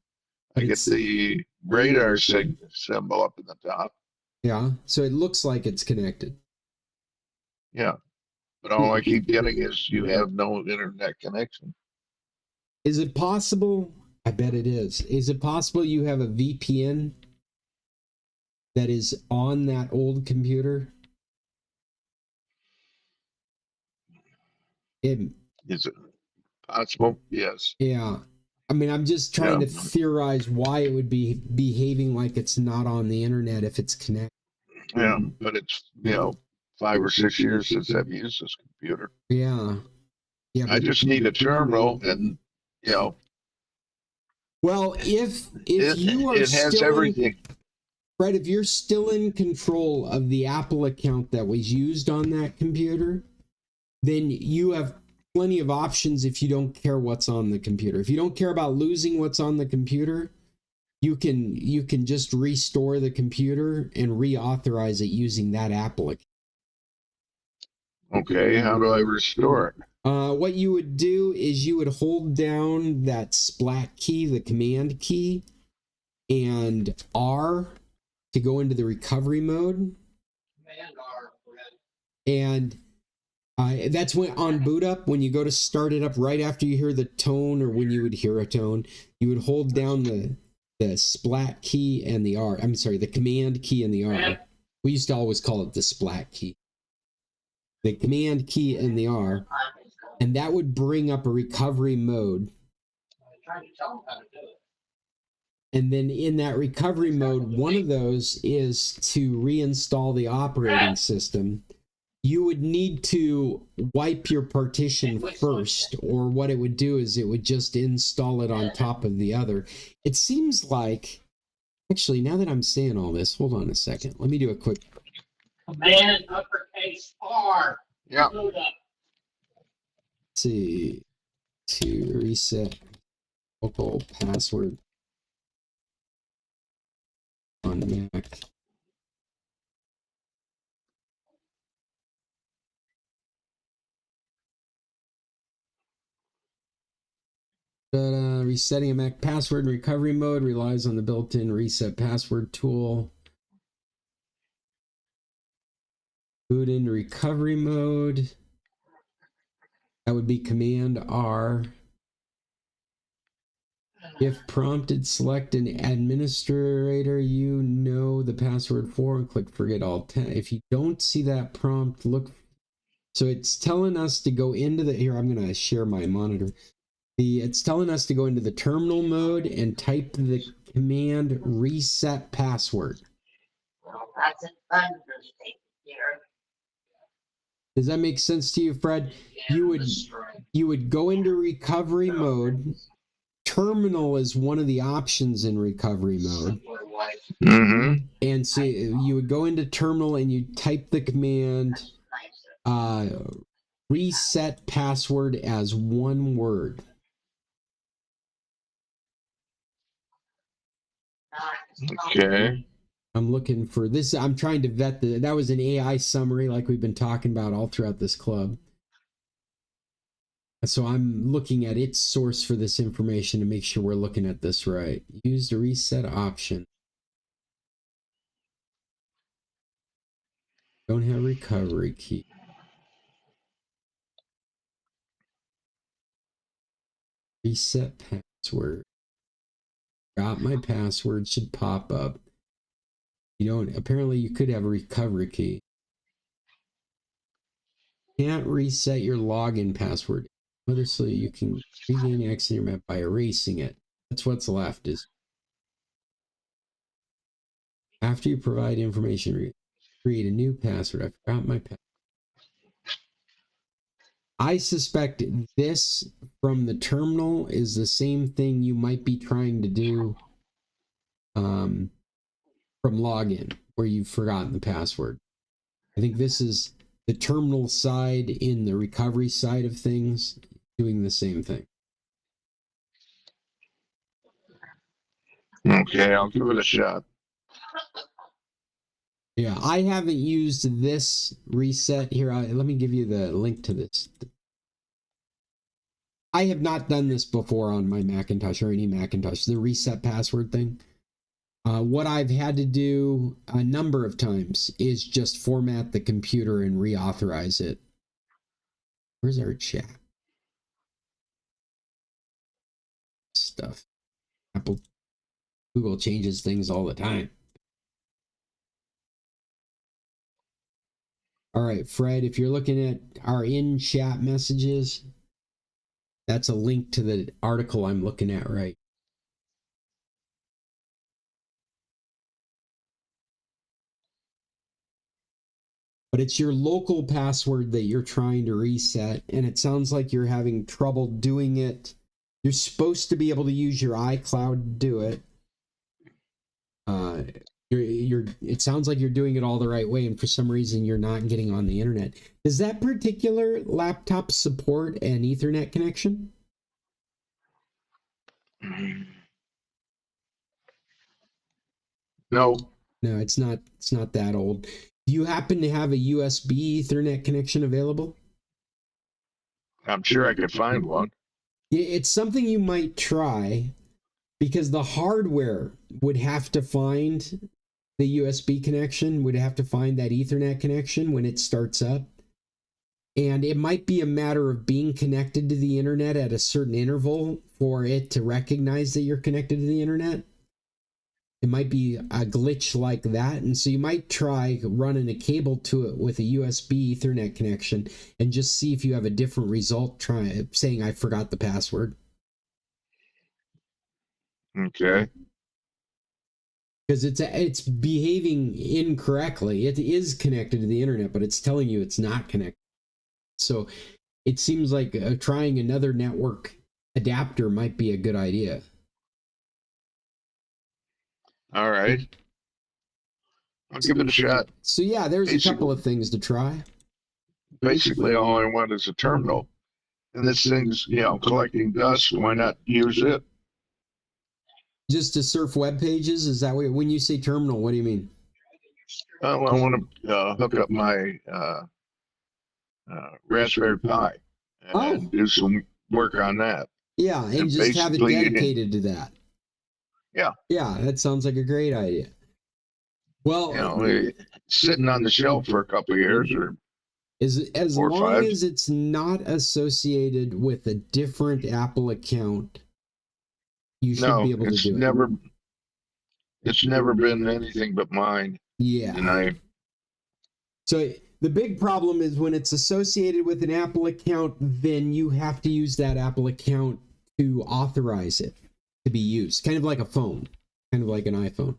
I get the radar symbol up in the top. Yeah, so it looks like it's connected. Yeah, but all I keep getting is you have no internet connection. Is it possible? I bet it is. Is it possible you have a VPN that is on that old computer? Is it possible? Yes. Yeah. I mean, I'm just trying to theorize why it would be behaving like it's not on the internet if it's connected. Yeah, but it's, 5 or 6 years since I've used this computer. Yeah. Yeah. I just need a terminal and, Well, if you are it has still everything. Fred, if you're still in control of the Apple account that was used on that computer, then you have plenty of options if you don't care what's on the computer. If you don't care about losing what's on the computer, you can just restore the computer and reauthorize it using that Apple account. Okay, how do I restore it? What you would do is you would hold down that splat key, the command key, and R to go into the recovery mode. Command R, Fred. And that's when on boot up, when you go to start it up right after you hear the tone, or when you would hear a tone, you would hold down the splat key and the R. I'm sorry, the command key and the R. We used to always call it the splat key. The command key and the R. And that would bring up a recovery mode. I'm trying to tell them how to do it. And then in that recovery mode, one of those is to reinstall the operating system. You would need to wipe your partition first, or what it would do is it would just install it on top of the other. It seems like, actually, now that I'm saying all this, hold on a second. Let me do a quick. Command uppercase R. Yeah. Load up. Let's see, to reset local password on Mac. resetting a Mac password in recovery mode relies on the built-in reset password tool. Boot into recovery mode. That would be Command R. If prompted, select an administrator you know the password for and click forget all. If you don't see that prompt, look. So it's telling us to go into the, here, I'm going to share my monitor. It's telling us to go into the terminal mode and type the command reset password. Well, that's an understatement here. Does that make sense to you, Fred? You would go into recovery mode. Terminal is one of the options in recovery mode. Mm-hmm. And so you would go into terminal and you type the command reset password as one word. Okay. I'm looking for this. I'm trying to vet that was an AI summary like we've been talking about all throughout this club. So I'm looking at its source for this information to make sure we're looking at this right. Use the reset option. Don't have recovery key. Reset password. Got my password should pop up. You don't, apparently you could have a recovery key. Can't reset your login password. So you can regain access to your map by erasing it. That's what's left is after you provide information, create a new password. I forgot my password. I suspect this from the terminal is the same thing you might be trying to do from login, where you've forgotten the password. I think this is the terminal side in the recovery side of things doing the same thing. Okay, I'll give it a shot. Yeah, I haven't used this reset here. Let me give you the link to this. I have not done this before on my Macintosh or any Macintosh, the reset password thing. What I've had to do a number of times is just format the computer and reauthorize it. Where's our chat? Stuff. Google changes things all the time. All right, Fred, if you're looking at our in-chat messages, that's a link to the article I'm looking at right. But it's your local password that you're trying to reset, and it sounds like you're having trouble doing it. You're supposed to be able to use your iCloud to do it. It sounds like you're doing it all the right way, and for some reason you're not getting on the internet. Does that particular laptop support an Ethernet connection? No. No, it's not that old. Do you happen to have a USB Ethernet connection available? I'm sure I could find one. It's something you might try, because the hardware would have to find the USB connection, would have to find that Ethernet connection when it starts up. And it might be a matter of being connected to the internet at a certain interval for it to recognize that you're connected to the internet. It might be a glitch like that. And so you might try running a cable to it with a USB Ethernet connection and just see if you have a different result saying, I forgot the password. Okay. Because it's behaving incorrectly. It is connected to the internet, but it's telling you it's not connected. So it seems like trying another network adapter might be a good idea. All right. I'll give it a shot. So yeah, there's a couple of things to try. Basically, all I want is a terminal. And this thing's, collecting dust. Why not use it? Just to surf web pages? Is that when you say terminal, what do you mean? I want to hook up my Raspberry Pi and do some work on that. Yeah, and And just have it basically, dedicated to that. Yeah. Yeah, that sounds like a great idea. Well, you know, sitting on the shelf for a couple of years or as 4 or long 5. as it's not associated with a different Apple account, you should No, be able to do it's never been anything but mine. it. Yeah. And So the big problem is when it's associated with an Apple account, then you have to use that Apple account to authorize it to be used, kind of like a phone, kind of like an iPhone.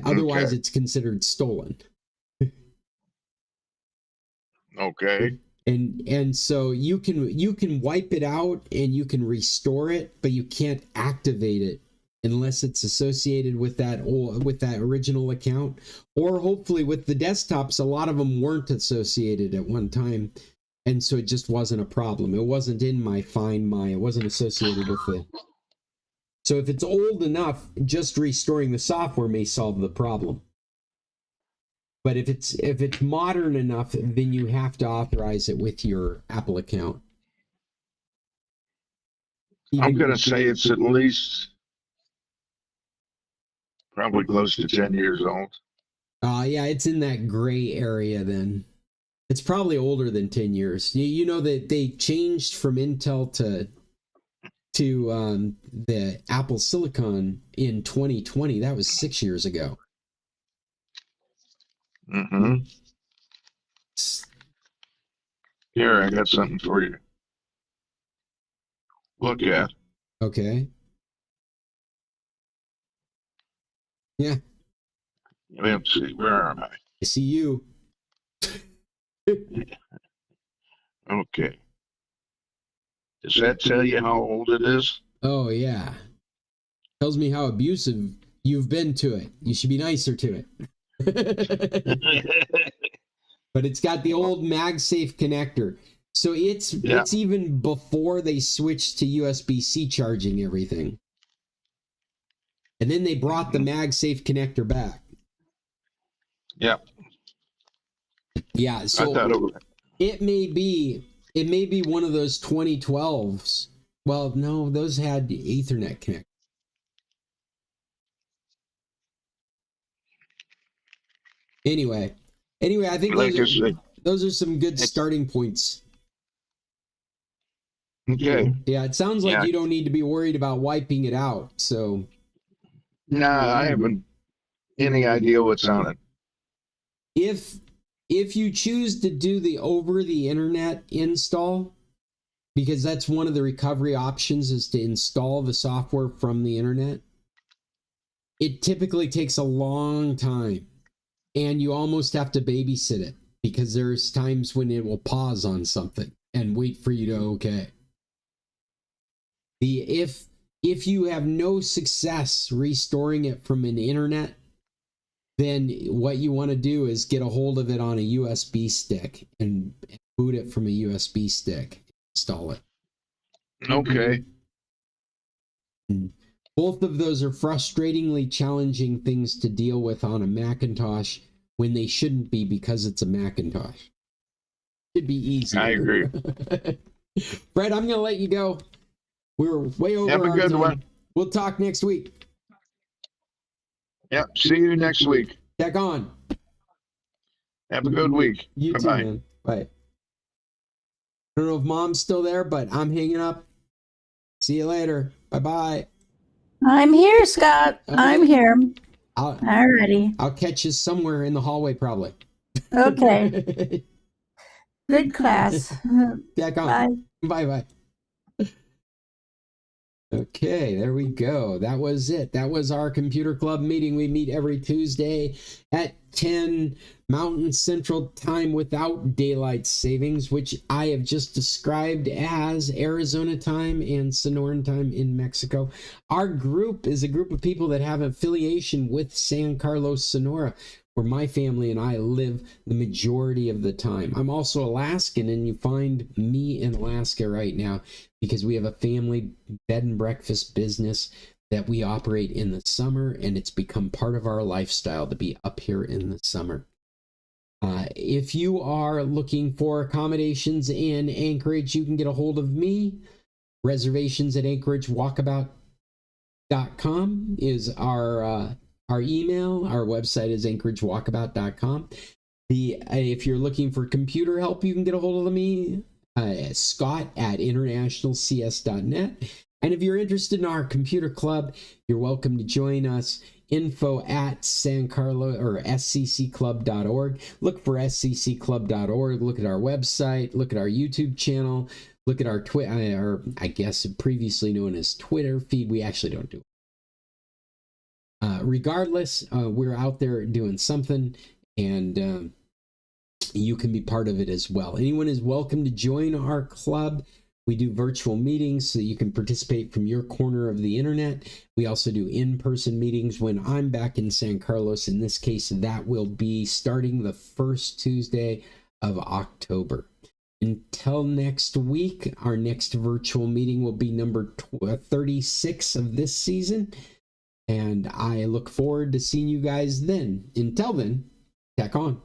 Otherwise, Okay. it's considered stolen. Okay. And so you can wipe it out and you can restore it, but you can't activate it unless it's associated with that original account, or hopefully with the desktops. A lot of them weren't associated at one time, and so it just wasn't a problem. It wasn't in my Find My. It wasn't associated with it. So if it's old enough, just restoring the software may solve the problem. But if it's modern enough, then you have to authorize it with your Apple account. I'm going to say it's at least probably close to 10 years old. Yeah, it's in that gray area then. It's probably older than 10 years. You know that they changed from Intel to the Apple Silicon in 2020. That was 6 years ago. Mm-hmm. Here, I got something for you. Look at. Okay. Yeah. Let's see, where am I? I see you. Okay. Does that tell you how old it is? Oh, yeah. Tells me how abusive you've been to it. You should be nicer to it. But it's got the old MagSafe connector. So it's even before they switched to USB-C charging everything. And then they brought the MagSafe connector back. Yeah. Yeah, so it may be one of those 2012s. Well, no, those had Ethernet connect. Anyway, I think those are some good starting points. Okay. Yeah, it sounds like you don't need to be worried about wiping it out. So, nah, I haven't any idea what's on it. If you choose to do the over the internet install, because that's one of the recovery options, is to install the software from the internet, it typically takes a long time, and you almost have to babysit it because there's times when it will pause on something and wait for you to okay. If you have no success restoring it from an internet, then what you want to do is get a hold of it on a USB stick and boot it from a USB stick. Install it. Okay. Both of those are frustratingly challenging things to deal with on a Macintosh when they shouldn't be, because it's a Macintosh. Should be easy. I agree. Fred, I'm going to let you go. We're way over. Have a good one. We'll talk next week. Yep. See you next week. Check on. Have a good week. You too, Bye-bye. man. Bye. I don't know if Mom's still there, but I'm hanging up. See you later. Bye-bye. I'm here, Scott. Okay. I'm here. Alrighty. I'll catch you somewhere in the hallway, probably. Okay. Good class. Check on. Bye-bye. Okay, there we go. That was it. That was our computer club meeting. We meet every Tuesday at 10 Mountain Central Time without daylight savings, which I have just described as Arizona time and Sonoran time in Mexico. Our group is a group of people that have affiliation with San Carlos, Sonora, where my family and I live the majority of the time. I'm also Alaskan, and you find me in Alaska right now because we have a family bed and breakfast business that we operate in the summer, and it's become part of our lifestyle to be up here in the summer. If you are looking for accommodations in Anchorage, you can get a hold of me, Reservations at anchoragewalkabout.com is our email. Our website is anchoragewalkabout.com. If you're looking for computer help, you can get a hold of me, Scott at internationalcs.net. And if you're interested in our computer club, you're welcome to join us. Info at San Carlos or scclub.org. Look for scclub.org. Look at our website. Look at our YouTube channel. Look at our Twitter, or I guess previously known as Twitter feed. We actually don't do it. Regardless, we're out there doing something, and you can be part of it as well. Anyone is welcome to join our club. We do virtual meetings so that you can participate from your corner of the internet. We also do in-person meetings when I'm back in San Carlos. In this case, that will be starting the first Tuesday of October. Until next week, our next virtual meeting will be number 36 of this season. And I look forward to seeing you guys then. Until then, tech on.